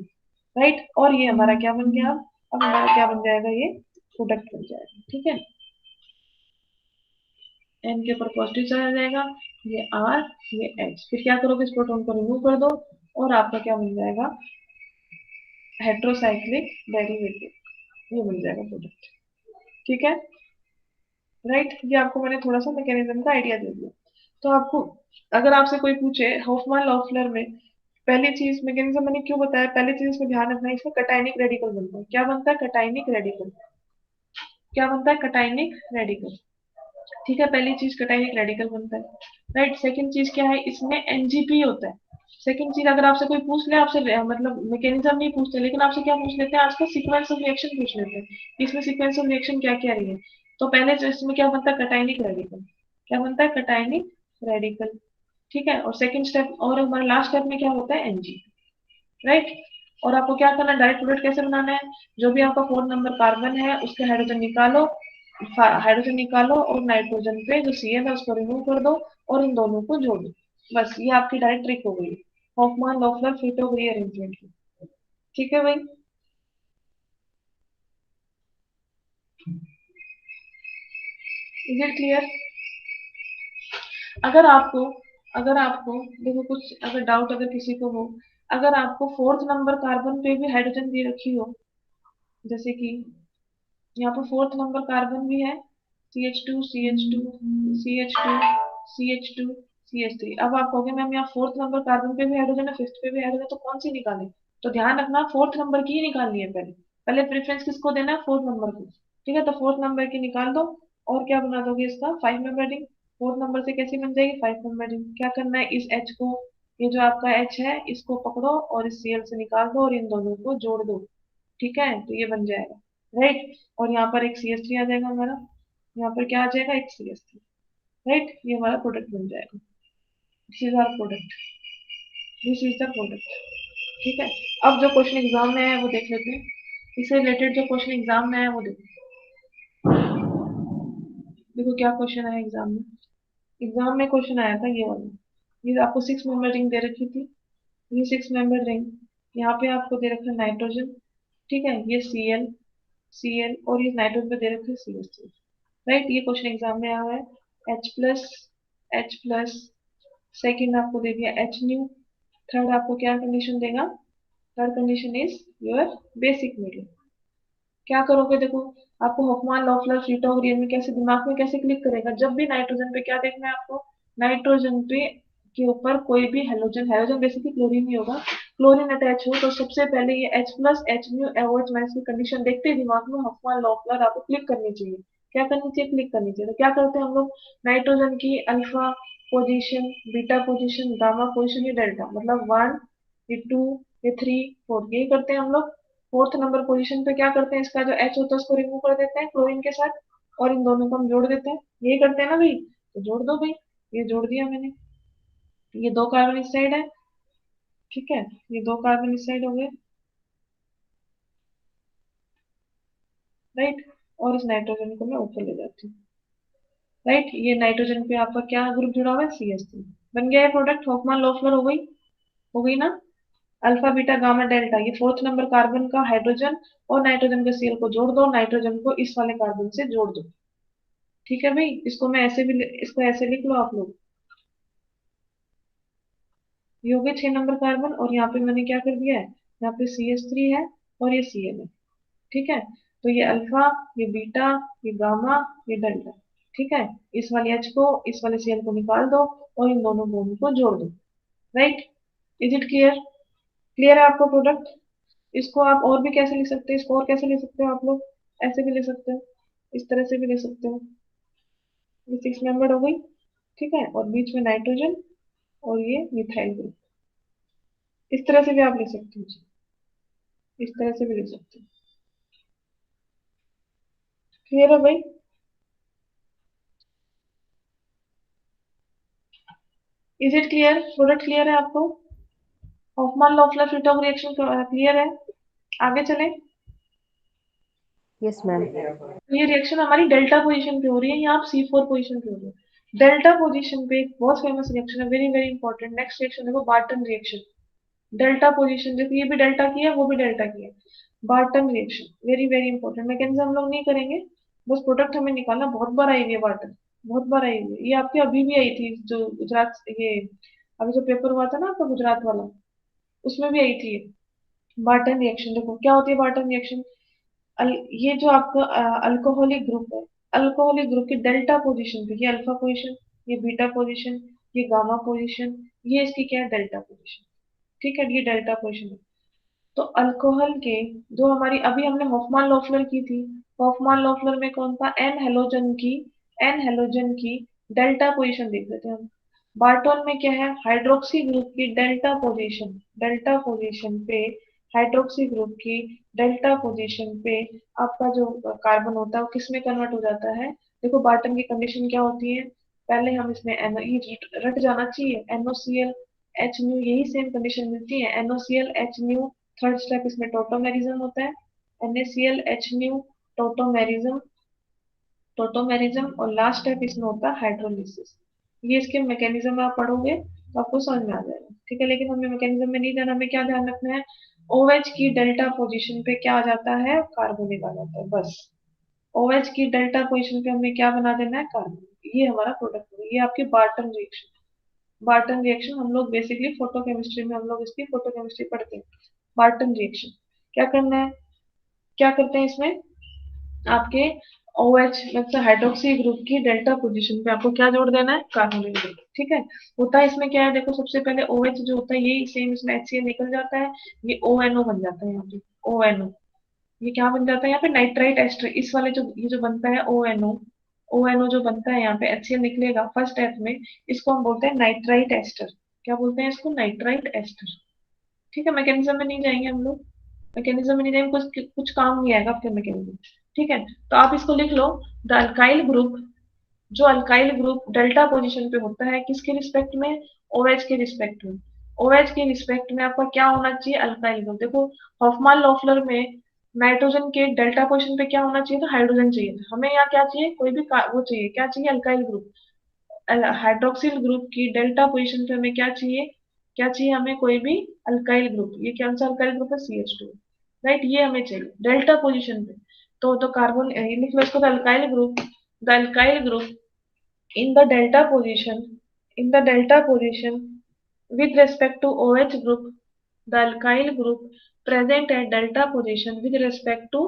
right. और ये हमारा क्या बन गया, अब हमारा क्या बन जाएगा, ये प्रोडक्ट बन जाएगा। ठीक है, एन के ऊपर पॉजिटिव चार्ज आ जाएगा, ये आर, ये एच, फिर क्या करोगे, इस प्रोटॉन को रिमूव कर दो, और आपका क्या बन जाएगा, हेट्रोसाइक्लिक डेरिवेटिव, ये बन जाएगा प्रोडक्ट। ठीक है, राइट। ये आपको मैंने थोड़ा सा मैकेनिज्म का आइडिया दे दिया। तो आपको अगर आपसे कोई पूछे हॉफमैन लॉफलर में, पहली चीज मैकेनिज्म मैंने क्यों बताया, पहली चीज इसमें ध्यान रखना है, इसमें कटाइनिक रेडिकल बनता है। क्या बनता है, कटाइनिक रेडिकल, क्या बनता है, कटाइनिक रेडिकल। ठीक है, पहली चीज कटाइनिक रेडिकल बनता है, राइट। सेकंड चीज क्या है, इसमें एनजीपी होता है। सेकंड चीज, अगर आपसे कोई पूछ ले, आपसे मतलब मैकेनिज्म नहीं पूछते, लेकिन आपसे क्या पूछ लेते हैं, आजकल सीक्वेंस ऑफ रिएक्शन पूछ लेते हैं, इसमें सीक्वेंस ऑफ रिएक्शन क्या क्या रही है। तो पहले जो इसमें क्या बनता है, कटाइनिक रेडिकल, क्या बनता है, कटाइनिक रेडिकल। ठीक है, और सेकंड स्टेप, और हमारा लास्ट स्टेप में क्या होता है, एनजी, राइट। और आपको क्या करना है, डायरेक्ट प्रोडक्ट कैसे बनाना है, जो भी आपका 4 नंबर कार्बन है उसके हाइड्रोजन निकालो, हाइड्रोजन निकालो, और नाइट्रोजन पे जो सी एन है उसको रिमूव कर दो, और इन दोनों को जोड़ दो। बस ये आपकी डायरेक्ट ट्रिक हो गई हॉफमैन लॉफलर फ्रीटॉग रीअरेंजमेंट की। ठीक है भाई, इज इट क्लियर? अगर आपको अगर आपको देखो कुछ अगर डाउट अगर किसी को हो, अगर आपको फोर्थ नंबर कार्बन पे भी हाइड्रोजन दे रखी हो, जैसे कि यहाँ पर फोर्थ नंबर कार्बन भी है, CH2 CH2 CH2 CH2 CH3। अब आप कहोगे मैम यहाँ फोर्थ नंबर कार्बन पे भी हाइड्रोजन है, फिफ्थ पे भी हाइड्रोजन है, तो कौन सी निकालें? तो ध्यान रखना फोर्थ नंबर की ही निकालनी है पहले। पहले प्रेफरेंस किसको देना है? फोर्थ नंबर को। ठीक है, तो फोर्थ नंबर की निकाल दो। और क्या बना दोगे इसका? 5 मेंबर रिंग। फोर्थ नंबर से कैसी बन जाएगी? 5 मेंबर रिंग। क्या करना है? इस H को, ये जो आपका H है इसको पकड़ो और इस Cl से निकाल दो और इन दोनों को जोड़ दो। ठीक है, तो ये बन जाएगा, राइट। और यहाँ पर एक CH3 आ जाएगा हमारा, यहाँ पर क्या आ जाएगा? एक CH3, राइट। ये हमारा प्रोडक्ट बन जाएगा। This is our product, this is the product. ठीक है, अब जो क्वेश्चन एग्जाम में है वो देख लेते हैं। इससे रिलेटेड जो क्वेश्चन एग्जाम में है वो देखो। देखो क्या क्वेश्चन आया एग्जाम में। एग्जाम में क्वेश्चन आया था ये वाला। ये आपको 6 मेंबर रिंग दे रखी थी, ये 6 मेंबर रिंग। यहाँ पे आपको दे रखा है नाइट्रोजन, ठीक है, ये Cl और ये नाइट्रोजन पे दे रखे CH3, राइट। ये क्वेश्चन एग्जाम में आया है। H+, सेकेंड आपको दे दिया H न्यू। थर्ड आपको क्या कंडीशन देगा? Third condition is your basic medium. क्या करोगे? देखो आपको हॉफमान लॉफलर फ्रीटॉग में कैसे दिमाग में कैसे क्लिक करेगा? जब भी नाइट्रोजन पे क्या देखना है आपको? नाइट्रोजन पे के ऊपर कोई भी हेलोजन, हेलोजन बेसिकली क्लोरीन ही होगा, क्लोरीन अटैच हो तो सबसे पहले ये H+ H न्यू एवोच माइनस की कंडीशन देखते ही दिमाग में हॉफमान लॉफलर आपको क्लिक करनी चाहिए। क्या करनी चाहिए? क्लिक करनी चाहिए। तो क्या करते हैं हम लोग? नाइट्रोजन की alpha position, beta position, gamma position, ये डेल्टा, मतलब 1, ये 2, ये 3, 4, यही करते हैं हम लोग। फोर्थ नंबर पोजीशन पे क्या करते हैं? इसका जो H होता है उसको रिमूव कर देते हैं क्लोरीन के साथ और इन दोनों को हम जोड़ देते हैं। यही करते हैं ना भाई? तो जोड़ दो भाई, ये जोड़ दिया मैंने। ये 2 कार्बन इस साइड है, ठीक है, ये 2 कार्बन इस साइड हो गए, राइट। और इस नाइट्रोजन को मैं ऊपर ले जाती हूँ, राइट। ये नाइट्रोजन पे आपका क्या ग्रुप जुड़ा हुआ है? CH3। बन गया है प्रोडक्ट। हॉफमान लॉफलर हो गई ना? अल्फा बीटा गामा डेल्टा, ये फोर्थ नंबर कार्बन का हाइड्रोजन और नाइट्रोजन के Cl को जोड़ दो, नाइट्रोजन को इस वाले कार्बन से जोड़ दो। ठीक है भाई, इसको मैं ऐसे भी इसको ऐसे लिख लो आप लोग। ये हो गए 6 नंबर कार्बन और यहाँ पे मैंने क्या कर दिया है? यहाँ पे CH3 है और ये Cl है, ठीक है। तो ये अल्फा, ये बीटा, ये गामा, ये डेल्टा, ठीक है। इस वाले H को इस वाले Cl को निकाल दो और इन दोनों बॉन्ड को जोड़ दो, right. Is it clear? Clear है आपको प्रोडक्ट? इसको आप और भी कैसे लिख सकते हैं? इसको और कैसे लिख सकते हो आप लोग? ऐसे भी ले सकते हो, इस तरह से भी ले सकते हो। ये 6 मेंबर हो गई, ठीक है, और बीच में नाइट्रोजन और ये मिथाइल ग्रुप। इस तरह से भी आप ले सकते हो, इस तरह से भी ले सकते हो। क्लियर है भाई? Is it clear? Product clear है आपको? हॉफमान लॉफलर फ्रीटॉग रिएक्शन क्लियर है? आगे चलें। Yes ma'am. ये रिएक्शन हमारी डेल्टा पोजीशन पे हो रही है, यहाँ आप C4 पोजीशन पे हो रही है। डेल्टा पोजीशन पे एक बहुत फेमस रिएक्शन है, very very important. Next reaction देखो, बार्टन रिएक्शन। डेल्टा पोजीशन देखो, ये भी डेल्टा की है, वो भी डेल्टा की है। Barton reaction very very important. Mechanism हम लोग नहीं करेंगे, बस प्रोडक्ट हमें निकालना। बहुत बार आई हुई है बार्टन, बहुत बार आई हुई है। ये आपके अभी भी आई थी, जो गुजरात, ये अभी जो पेपर हुआ था ना आपका गुजरात वाला, उसमें भी आई थी ये बार्टन रिएक्शन। देखो क्या होती है बार्टन रिएक्शन। ये जो आपका अल्कोहलिक ग्रुप है, अल्कोहलिक ग्रुप की डेल्टा पोजीशन पे, ये अल्फा पोजीशन, ये बीटा पोजीशन, ये गामा पोजीशन, ये इसकी क्या है? डेल्टा पोजीशन, ठीक है, ये डेल्टा पोजीशन है। तो अल्कोहल के जो हमारी अभी हमने हॉफमान लॉफलर की थी, हॉफमान लॉफलर में कौन था? एन हेलोजन की डेल्टा पोजीशन देख लेते हैं हम। बार्टोल में क्या है? हाइड्रोक्सी ग्रुप की डेल्टा पोजीशन पे, हाइड्रोक्सी ग्रुप की डेल्टा पोजीशन पे आपका जो कार्बन होता है वो किस में कन्वर्ट हो जाता है? देखो बार्टन की कंडीशन क्या होती है? पहले हम इसमें एनो, ये रट जाना चाहिए, NOCl H न्यू, यही सेम कंडीशन मिलती है, NOCl H new. Third step इसमें टोटोमेरिज्म होता है, NaCl H न्यू, टोटोमेरिज्म, और लास्ट स्टेप इसमें होता है हाइड्रोलिसिस। ये इसके मैकेनिज्म आप पढ़ोगे तो आपको समझ में आ जाएगा, ठीक है। लेकिन हमें मैकेनिज्म में नहीं जाना, हमें क्या ध्यान रखना है? OH की डेल्टा पोजीशन पे क्या आ जाता है? कार्बोनिक आ जाता है, बस। OH की डेल्टा पोजीशन पे हमें क्या बना देना है, कार्बन। ये हमारा प्रोडक्ट होगा, ये आपकी बार्टन रिएक्शन। बार्टन रिएक्शन हम लोग बेसिकली फोटोकेमिस्ट्री में हम लोग इसकी फोटोकेमिस्ट्री पढ़ते हैं। बार्टन रिएक्शन क्या करना है, क्या करते हैं इसमें, आपके OH मतलब हाइड्रोक्सी ग्रुप की डेल्टा पोजीशन पे आपको क्या जोड़ देना है, कार्बोनिल ग्रुप। ठीक है, होता है इसमें क्या है, देखो सबसे पहले OH जो होता है ये सेम इसमें HCl निकल जाता है, ये ONO बन जाता है यहाँ पे, ONO। ये क्या बन जाता है यहाँ पे, नाइट्राइट एस्टर। इस वाले जो ये जो बनता है ONO, ONO जो बनता है यहाँ पे HCl निकलेगा फर्स्ट स्टेप में, इसको हम बोलते हैं नाइट्राइट एस्टर। क्या बोलते हैं इसको, नाइट्राइट एस्टर। ठीक है, मैकेनिज्म में नहीं जाएंगे हम लोग, मैकेनिज्म में नहीं जाएंगे, कुछ कुछ काम नहीं आएगा आपके मैकेनिज्म। ठीक है, तो आप इसको लिख लो, द अल्काइल ग्रुप, जो अल्काइल ग्रुप डेल्टा पोजीशन पे होता है किसके रिस्पेक्ट में, OH के रिस्पेक्ट में। OH के रिस्पेक्ट में आपका क्या होना चाहिए, अल्काइल ग्रुप। देखो हॉफमान लॉफलर में नाइट्रोजन के डेल्टा पोजीशन पे क्या होना चाहिए, तो हाइड्रोजन चाहिए था, हमें यहाँ क्या चाहिए, कोई भी वो चाहिए, क्या चाहिए, अल्काइल ग्रुप। हाइड्रोक्सिल ग्रुप की डेल्टा पोजीशन पे हमें क्या चाहिए, क्या चाहिए हमें, कोई भी अल्काइल ग्रुप। ये कौन सा अल्काइल ग्रुप है, CH2। राइट, ये हमें चाहिए डेल्टा पोजीशन पे। तो कार्बन लिख लो इसको, the alkyl group, the alkyl group in the delta position, in the delta position with respect to OH group, the alkyl group present at delta position with respect to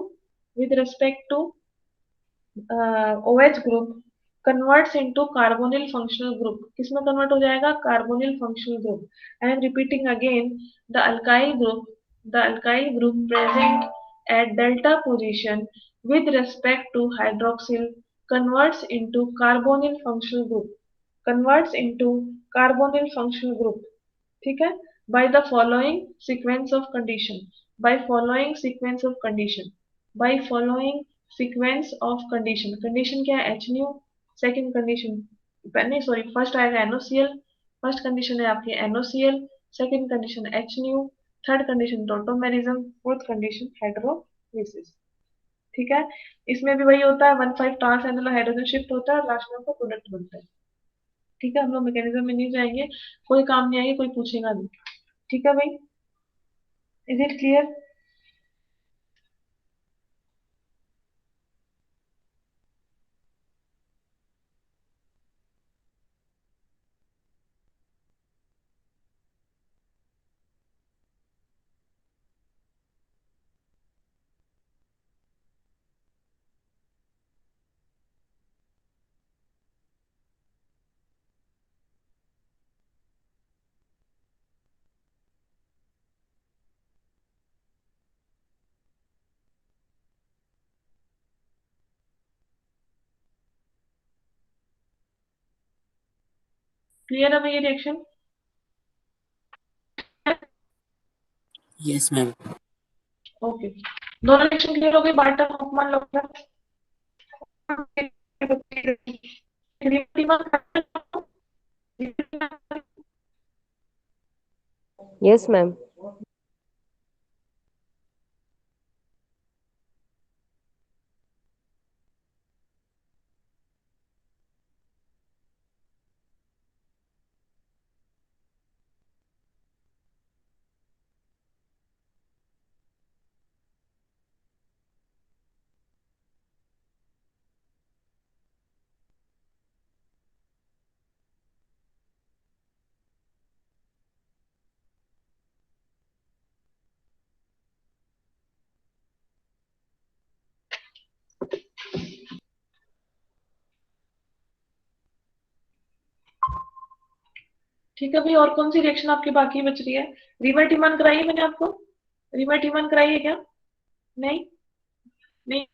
OH group converts into carbonyl functional group। किसमें कन्वर्ट हो जाएगा, carbonyl functional group। I am repeating again, the alkyl group, the alkyl group present at delta position with respect to hydroxyl converts into carbonyl functional group, converts into carbonyl functional group। ठीक है, by the following sequence of condition, by following sequence of condition, by following sequence of condition। Condition क्या है, एच न्यू। सेकेंड कंडीशन, नहीं सॉरी, फर्स्ट आएगा NOCl, फर्स्ट कंडीशन है आपकी NOCl, second condition H new, third condition tautomerism, fourth condition hydrolysis. ठीक है, इसमें भी वही होता है, 1,5 ट्रांस एनुलर हाइड्रोजन शिफ्ट होता है और लास्ट में आपका प्रोडक्ट बनता है। ठीक है, हम लोग मैकेनिज्म में नहीं जाएंगे, कोई काम नहीं आएगी, कोई पूछेगा नहीं। ठीक है भाई, इज इट क्लियर। क्लियर है भाई ये रिएक्शन। Yes, ma'am. ओके, दोनों रिएक्शन क्लियर हो गई, Barton Hoffmann Lockhart. Yes, ma'am. ठीक है भाई, और कौन सी रिएक्शन आपकी बाकी बच रही है, रीमर टीमान कराई है मैंने आपको, रीमर टीमान कराई है क्या, नहीं, नहीं।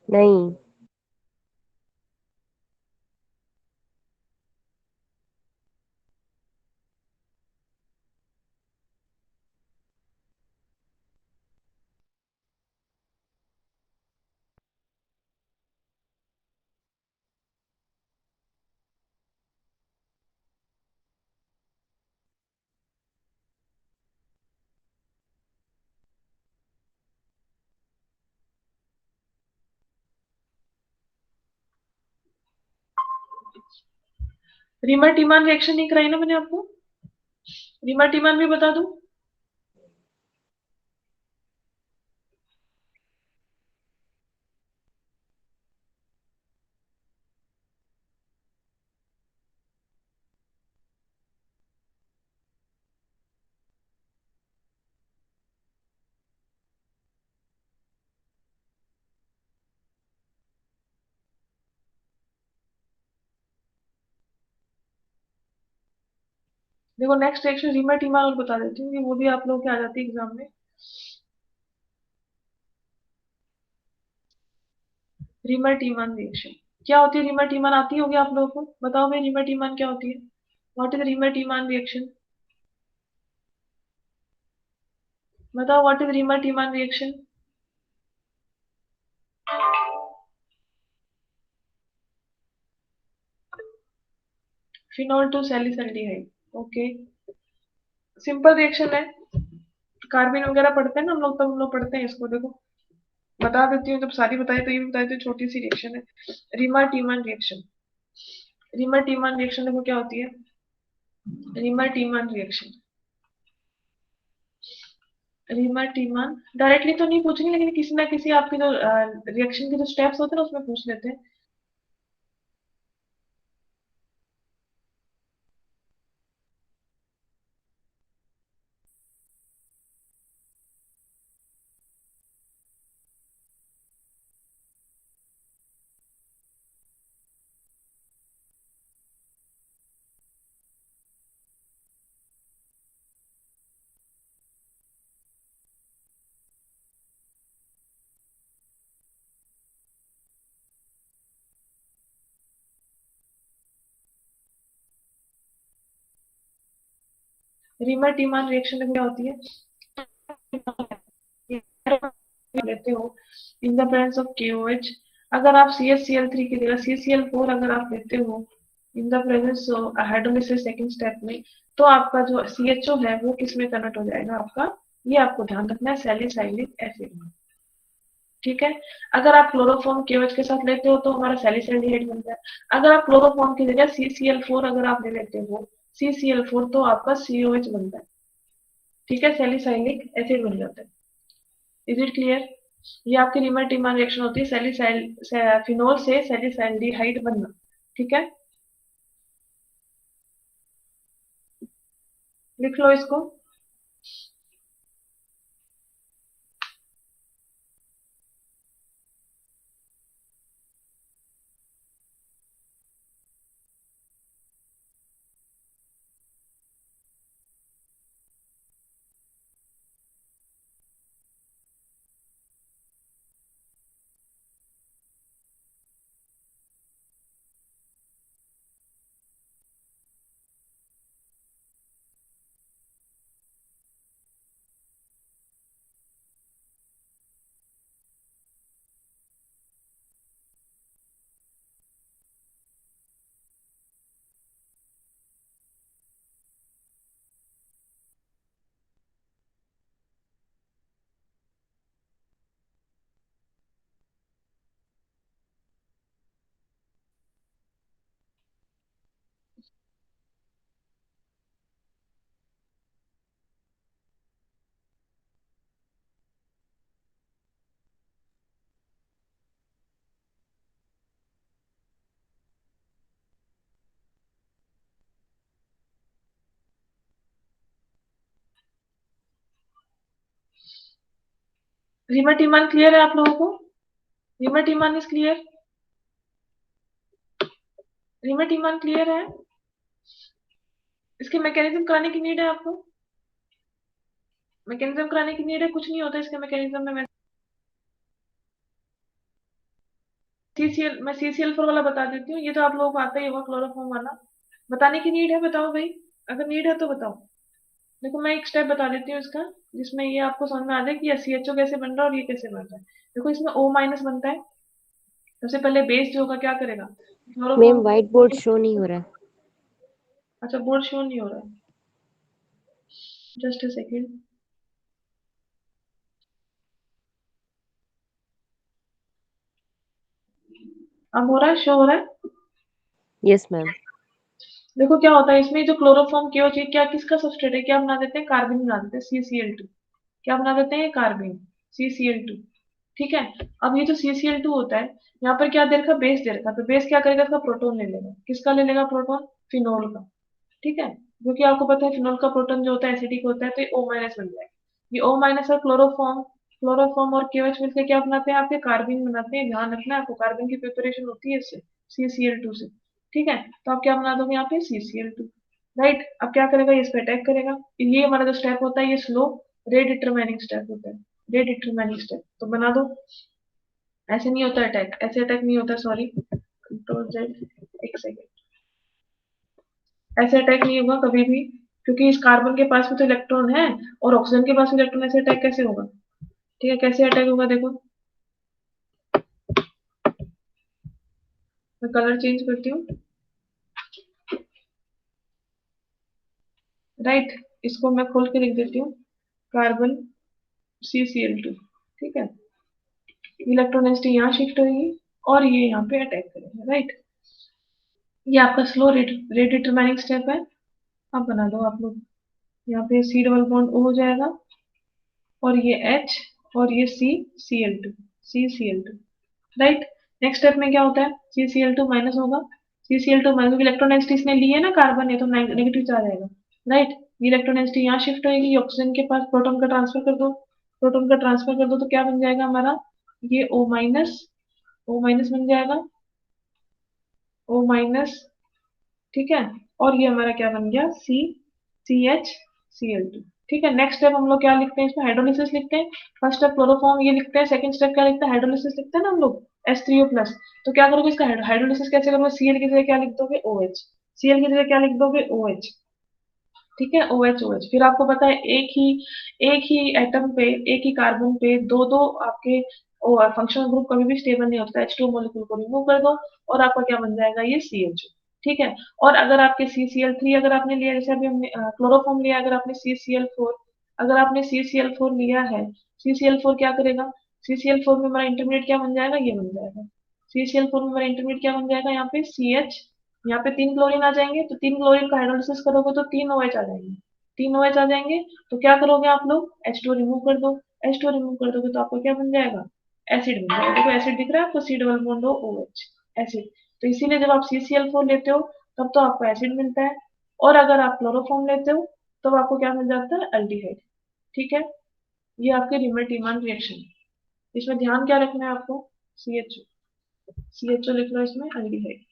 नहीं। रीमर टीमान रिएक्शन नहीं कराई ना मैंने आपको, रीमर टीमान भी बता दूं। देखो नेक्स्ट रिएक्शन रीमर टीमान और बता देती हूँ, कि वो भी आप लोगों के आ जाती है एग्जाम में। रीमर टीमान रिएक्शन क्या होती है? रीमर टीमान आती होगी आप लोगों को, बताओ भाई रीमर टीमान क्या होती है? What is Reimer Tiemann reaction? बताओ what is Reimer Tiemann reaction? Phenol to salicylaldehyde. Okay, simple reaction है। कार्बिन वगैरह पढ़ते हैं ना हम लोग, तब हम लोग पढ़ते हैं इसको। देखो बता देती हूँ, जब सारी बताई तो ये भी बताई, तो छोटी सी रिएक्शन है reamer Tiemann reaction. Reamer Tiemann reaction देखो क्या होती है। Reamer Tiemann reaction, reamer टीमान directly तो नहीं पूछेंगे, लेकिन किसी ना किसी आपके जो रिएक्शन के जो स्टेप्स होते हैं ना उसमें पूछ लेते हैं। रीमर टीमान रिएक्शन देखो क्या होती है। लेते हो इन द प्रेजेंस ऑफ KOH, अगर आप CH3 की जगह CCl4 अगर आप लेते हो इन the presence of hydrolysis second step में, तो आपका जो CHO है वो किस में कन्वर्ट हो जाएगा आपका, ये आपको ध्यान रखना है, सैलिसाइलिक एसिड में। ठीक है, अगर आप क्लोरोफॉर्म KOH के साथ लेते हो तो हमारा सैलिसल्डिहाइड बनता है। अगर आप क्लोरोफॉर्म की जगह CCl4 अगर आप ले लेते हो, CCl4 तो आपका COH बनता है। ठीक है, सैलिसाइलिक एसिड बन जाता है। Is it clear? ये आपकी रीमर टीमान रिएक्शन होती है, फिनोल से सैलिसल्डिहाइड बनना। ठीक है, लिख लो इसको। रीमर टीमान क्लियर है आप लोगों को? Reimer Tiemann is clear? Reimer Tiemann clear है? इसके मैकेनिज्म कराने की नीड है आपको? मैकेनिज्म कराने की नीड है? कुछ नहीं होता इसके मैकेनिज्म में। मैं CCl4 वाला बता देती हूँ, ये तो आप लोगों को आता ही होगा, क्लोरोफॉर्म वाला। बताने की नीड है? बताओ भाई, अगर नीड है तो बताओ। देखो मैं एक स्टेप बता देती हूँ इसका, जिसमें ये आपको समझ में आ जाए कि ये CHO कैसे बन रहा है और ये कैसे बन रहा है। देखो इसमें O माइनस बनता है। सबसे पहले बेस जो होगा क्या करेगा, ma'am chloroform. White board show नहीं हो रहा है। अच्छा, बोर्ड शो नहीं हो रहा है, जस्ट अ सेकेंड। अब हो रहा है, शो हो रहा है। Yes ma'am. देखो क्या होता है इसमें, जो क्लोरोफॉर्म KOH क्या किसका सबस्ट्रेट है, क्या बना देते हैं, कार्बन बना देते हैं, CCl2। क्या बना देते हैं, कार्बन, CCl2। ठीक है, अब ये जो CCl2 होता है, यहाँ पर क्या दे रखा, बेस दे रखा, तो बेस क्या करेगा, इसका प्रोटॉन ले लेगा। किसका ले लेगा प्रोटॉन, फिनोल का। ठीक है, क्योंकि आपको पता है फिनोल का प्रोटॉन जो होता है एसिडिक होता है, तो ये O माइनस बन जाएगा। ये O माइनस और क्लोरोफॉर्म, क्लोरोफॉर्म और KOH मिलकर क्या बनाते हैं, आपके कार्बन बनाते हैं। ध्यान रखना है, आपको कार्बन की प्रिपरेशन होती है इससे, CCl2 से। ठीक है, तो आप क्या बना दोगे यहाँ पे, CCl2। राइट। अब क्या करेगा, ये इस पे अटैक करेगा। ये हमारा जो स्टेप होता है ये स्लो रेडिटरमाइनिंग स्टेप होता है, रेडिटरमाइनिंग स्टेप। तो बना दो। ऐसे नहीं होता अटैक, ऐसे अटैक नहीं होता, सॉरी, कंट्रोल जेड, एक सेकेंड। ऐसे अटैक नहीं होगा कभी भी, क्योंकि इस कार्बन के पास भी तो इलेक्ट्रॉन है और ऑक्सीजन के पास भी इलेक्ट्रॉन, ऐसे अटैक कैसे होगा? ठीक है, कैसे अटैक होगा देखो, मैं कलर चेंज करती हूँ। राइट, इसको मैं खोल के लिख देती हूँ, कार्बन CCl2। ठीक है, इलेक्ट्रॉन डेंसिटी यहाँ शिफ्ट होगी और ये यहाँ पे अटैक करेगा। राइट, ये आपका स्लो रेडिटरमाइनिंग स्टेप है। अब बना दो आप लोग, यहाँ पे C डबल बॉन्ड O हो जाएगा और ये H और ये CCl2, CCl2। Right, next step में क्या होता है, CCl2 माइनस होगा, CCl2 माइनस, इलेक्ट्रॉन डेंसिटी इसने ली है ना कार्बन, है तो नेगेटिव चार्ज आएगा। राइट, ये इलेक्ट्रॉन डेंसिटी यहाँ शिफ्ट होगी, ऑक्सीजन के पास प्रोटॉन का ट्रांसफर कर दो, प्रोटॉन का ट्रांसफर कर दो तो क्या बन जाएगा हमारा, ये O माइनस, O माइनस बन जाएगा, O माइनस। ठीक है, और ये हमारा क्या बन गया, CHCl2। ठीक है, नेक्स्ट स्टेप हम लोग क्या लिखते हैं, इसमें हाइड्रोलिसिस लिखते हैं। फर्स्ट स्टेप क्लोरोफॉर्म ये लिखते हैं, सेकंड स्टेप क्या लिखते हैं, हाइड्रोलिसिस लिखते हैं ना हम लोग, H3O प्लस। तो क्या करोगे इसका हाइड्रोलिसिस कैसे करोगे, Cl की जगह क्या लिख दोगे, OH, Cl की जगह क्या लिख दोगे, OH। ठीक है, OH। फिर आपको पता है एक ही एटम पे, एक ही कार्बन पे दो दो आपके फंक्शनल ग्रुप कभी भी स्टेबल नहीं होता है। H2 मॉलिक्यूल को रिमूव कर दो और आपका क्या बन जाएगा, ये CH2। ठीक है, और अगर आपके CCl3 अगर आपने लिया, जैसे अभी हमने क्लोरोफॉर्म लिया, अगर आपने CCl4, अगर आपने CCl4 लिया है, CCl4 क्या करेगा, CCl4 में हमारा इंटरमीडिएट क्या बन जाएगा, ये बन जाएगा। CCl4 में हमारा इंटरमीडिएट क्या बन जाएगा, यहाँ पे CH, यहाँ पे 3 क्लोरीन आ जाएंगे, तो 3 क्लोरीन का हाइड्रोलिसिस करोगे तो 3 OH आ जाएंगे, 3 OH आ जाएंगे। तो क्या करोगे आप लोग, H2 रिमूव कर दो, H2 रिमूव कर दोगे तो आपको क्या बन जाएगा, एसिड बन जाएगा। देखो एसिड दिख रहा है आपको, C double bond OH, acid. तो इसीलिए जब आप CCl4 लेते हो तब तो आपको एसिड मिलता है, और अगर आप क्लोरोफॉर्म लेते हो तब आपको क्या मिल जाता है, अल्डिहाइड। ठीक है, ये आपके रिमर-टीमन रिएक्शन है। इसमें ध्यान क्या रखना है आपको, CHO लिख लो इसमें, अल्डिहाइड।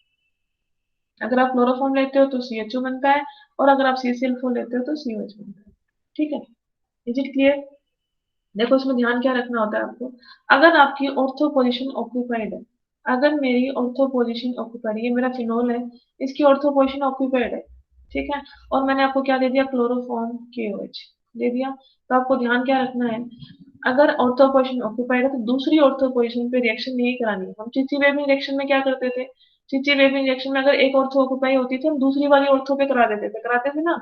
अगर आप क्लोरोफॉर्म लेते हो तो CHO बनता है, और अगर आप CCl4 लेते हो तो COH बनता है। ठीक है, इज इट क्लियर? देखो इसमें ध्यान क्या रखना होता है आपको, अगर आपकी ऑर्थो पोजीशन ऑक्यूपाइड है, अगर मेरी ऑर्थो पोजीशन ऑक्यूपाइड, ये मेरा फिनोल है, इसकी ऑर्थो पोजीशन ऑक्यूपाइड है, ठीक है, और मैंने आपको क्या दे दिया, क्लोरोफॉर्म KOH दे दिया, तो आपको ध्यान क्या रखना है, अगर ऑर्थो पोजीशन ऑक्यूपाइड है तो दूसरी ऑर्थो पोजीशन पे रिएक्शन नहीं करानी है। हम चिची वेविंग रिएक्शन में क्या करते थे, चिची वेविंग रिएक्शन में अगर एक ऑर्थो ऑक्यूपाई होती थी हम दूसरी वाली ऑर्थो पे करा देते थे, कराते थे ना।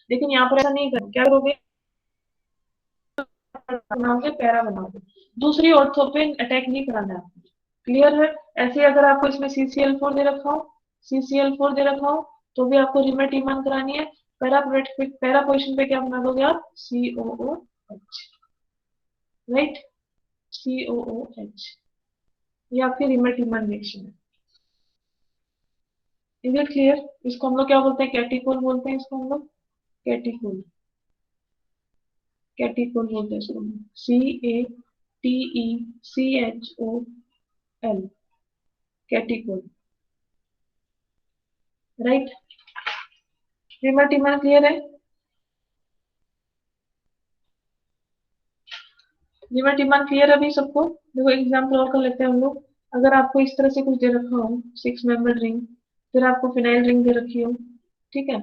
लेकिन यहाँ पर ऐसा नहीं करो, क्या करोगे, बनाओगे, पैरा बनाओगे, दूसरी ऑर्थो पे अटैक नहीं कराना है आपको। क्लियर है? ऐसे अगर आपको इसमें CCl4 दे रखा हो, CCl4 दे रखा हो तो भी आपको रिमेट ईमान करानी है, पैरा पोजिशन पे क्या बना दोगे आप, COOH। राइट, COOH, ये आपकी रिमेट ईमान रिएक्शन है। Is it clear? इसको हम लोग क्या बोलते हैं, कैटिकोल बोलते हैं, इसको हम लोग कैटिकोल, कैटिकोल बोलते हैं इसको, CATECHOL, कैटिकोल। राइट, रिमेट ईमान क्लियर है? रिमेट ईमान क्लियर है अभी सबको? देखो एग्जाम्पल और कर लेते हैं हम लोग। अगर आपको इस तरह से कुछ दे रखा हो, 6 मेंबर रिंग, फिर आपको फिनाइल रिंग दे रखी हो, ठीक है,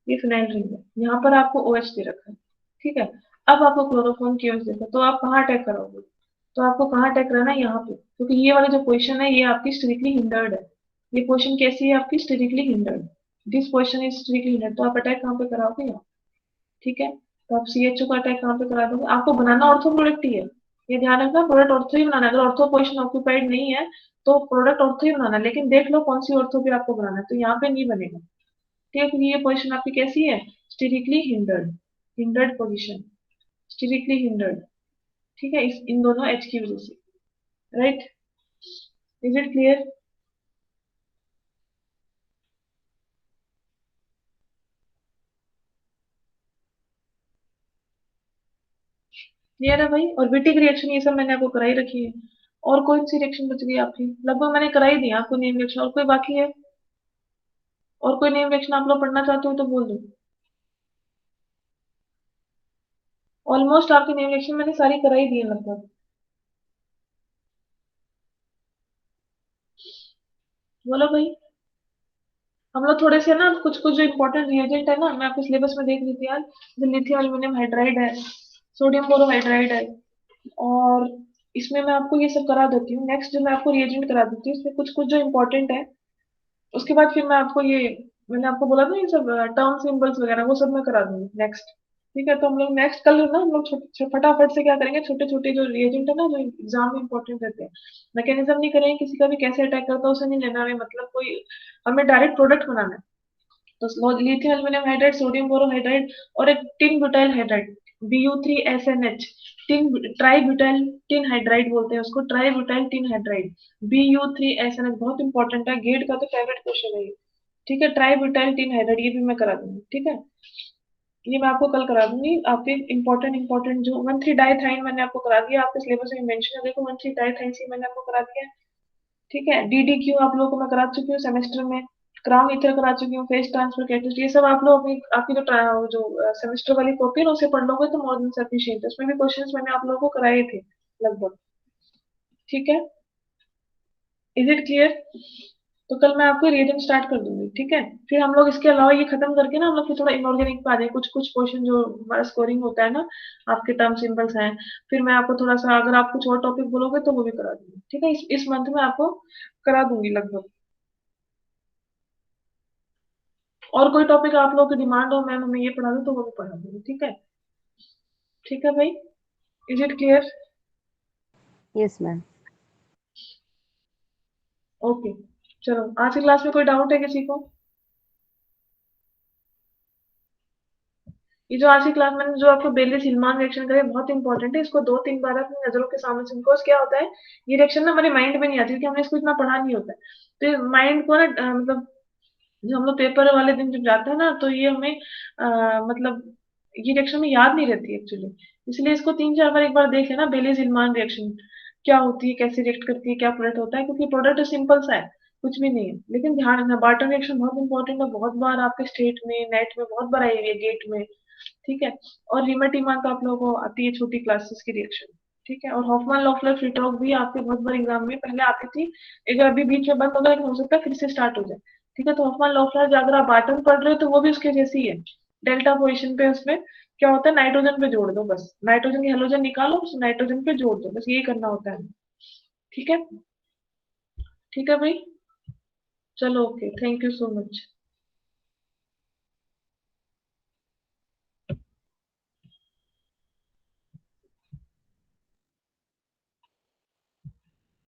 ये फिनाइल रिंग है, यहाँ पर आपको OH दे रखा है, ठीक है, अब आपको क्लोरोफॉर्म KOH देखो, तो आप कहाँ अटैक करोगे, तो आपको कहाँ अटैक करना है, यहाँ पे, क्योंकि ये वाली जो पोजिशन है ये आपकी स्ट्रिक्टली हिंडर्ड है। ये पोजिशन कैसी है आपकी, strictly hindered, this position is strictly hindered, तो आप अटैक कहाँ पे कराओगे, यहाँ। ठीक है, तो आप CHO का अटैक कहाँ पे करा दोगे, आपको बनाना ऑर्थो प्रोडक्ट ही है, ये ध्यान रखना, प्रोडक्ट ऑर्थो ही बनाना है। अगर ऑर्थो पोजिशन ऑक्यूपाइड नहीं है तो प्रोडक्ट ऑर्थो ही बनाना है, लेकिन देख लो कौन सी ऑर्थो पे आपको बनाना है, तो यहाँ पे नहीं बनेगा। ठीक है, क्योंकि ये पोजिशन आपकी कैसी है, sterically hindered, hindered position. Sterically hindered, ठीक है, इन दोनों H की वजह से, right? Is it clear? Clear है भाई? और विटिक रिएक्शन ये सब मैंने आपको कराई रखी है। और कौन सी रिएक्शन बच गई आपकी? लगभग मैंने कराई दी आपको नेम रिएक्शन। और कोई बाकी है? और कोई नेम रिएक्शन आप लोग पढ़ना चाहते हो तो बोल दो। ऑलमोस्ट आपकी नेम रिएक्शन मैंने सारी कराई दी है लगभग। बोलो भाई। हम लोग थोड़े से ना कुछ कुछ जो इंपॉर्टेंट रिएजेंट है ना, मैं आपको सिलेबस में देख रही थी यार। जो लिथियम एल्यूमिनियम हाइड्राइड है, सोडियम बोरोहाइड्राइड है, और इसमें मैं आपको ये सब करा देती हूँ। नेक्स्ट जो मैं आपको रिएजेंट करा देती हूँ, इसमें कुछ कुछ जो इंपॉर्टेंट है, उसके बाद फिर मैं आपको ये, मैंने आपको बोला था ये सब टर्म सिंबल्स वगैरह वो सब मैं करा दूंगी नेक्स्ट। ठीक है, तो हम लोग नेक्स्ट कल ना हम लोग फटाफट से क्या करेंगे, छोटे छोटे जो रिएजेंट है ना जो एग्जाम में इंपॉर्टेंट रहते हैं, मैकेनिज्म नहीं करेंगे, किसी का भी कैसे अटैक करता है उसे नहीं लेना है, मतलब कोई हमें डायरेक्ट प्रोडक्ट बनाना है। तो lithium aluminium hydride, sodium borohydride, और एक tin butyl hydride, BU3SNH, tin try butyl tin hydride बोलते हैं उसको, try butyl tin hydride, BU3SNH, बहुत इंपॉर्टेंट है, गेट का तो फेवरेट क्वेश्चन है ये। ठीक है, ट्राई ब्यूटाइल टिन हाइड्राइड ये भी मैं करा दूंगी। ठीक है, ये मैं आपको कल करा दूंगी। आपके इंपॉर्टेंट जो 1,3 डाइथाइन मैंने आपको करा दिया, आपके सिलेबस में मेंशन है, देखो 1,3 डाइथाइन सी मैंने आपको करा दिया है। ठीक है, DDQ आप लोगों को मैं करा चुकी हूँ सेमेस्टर में, क्राउन ईथर करा चुकी हूँ, फेज ट्रांसफर कैटेलिस्ट, ये सब आप लोग अपनी आपकी जो सेमेस्टर वाली कॉपी है ना उसे पढ़ लोगे तो मोर देन सफिशिएंट है। उसमें भी क्वेश्चंस मैंने आप लोगों को कराए थे लगभग। ठीक है, इज इट क्लियर? तो कल मैं आपको रिएजन स्टार्ट कर दूंगी। ठीक है, फिर हम लोग इसके अलावा ये खत्म करके ना हम लोग फिर थोड़ा इनऑर्गेनिक पे आ जाए, कुछ कुछ क्वेश्चन जो हमारा स्कोरिंग होता है ना, आपके टर्म सिंबल्स हैं, फिर मैं आपको थोड़ा सा, अगर आप कुछ और टॉपिक बोलोगे तो वो भी करा दूंगी। ठीक है, इस मंथ में आपको करा दूंगी लगभग। और कोई टॉपिक आप लोगों की डिमांड हो मैम हमें ये पढ़ा दो तो वो भी पढ़ा दूंगी। ठीक है? ठीक है भाई, is it clear? Yes ma'am. Okay, चलो आज की क्लास में कोई डाउट है किसी को? ये जो आज की क्लास में जो आपको बेली सिल्मान रिएक्शन करे बहुत इंपॉर्टेंट है, इसको 2-3 बार अपनी नजरों के सामने से, बिकॉज क्या होता है ये रिएक्शन ना हमारे माइंड में नहीं आती क्योंकि हमने इसको इतना पढ़ा नहीं होता है। तो माइंड को ना मतलब जो हम लोग पेपर वाले दिन जब जाते हैं ना तो ये हमें मतलब ये रिएक्शन में याद नहीं रहती एक्चुअली। इसलिए इसको 3-4 बार एक बार देख लेना, बेली सिल्मान रिएक्शन क्या होती है, कैसे रिएक्ट करती है, क्या प्रोडक्ट होता है, क्योंकि प्रोडक्ट तो सिंपल सा है, कुछ भी नहीं है। लेकिन ध्यान रखना बार्टन रिएक्शन बहुत इंपॉर्टेंट है, बहुत बार आपके स्टेट में नेट में बहुत बार आई हुई है, गेट में। ठीक है, और रीमा तो आप लोगों को आती है छोटी क्लासेस की रिएक्शन। ठीक है, और हॉफमैन लॉफलर फ्रीटॉक भी आपके बहुत बार एग्जाम में पहले आती थी, एक अभी बीच में बंद हो गया, लेकिन हो सकता है फिर से स्टार्ट हो जाए। ठीक है, तो हॉफमैन लॉफलर अगर आप बाटन पढ़ रहे हो तो वो भी उसके जैसी है, डेल्टा पोजिशन पे उसमें क्या होता है, नाइट्रोजन पे जोड़ दो, बस नाइट्रोजन की हेलोजन निकालो, उस नाइट्रोजन पे जोड़ दो, बस यही करना होता है। ठीक है? ठीक है भाई, चलो okay, thank you so much.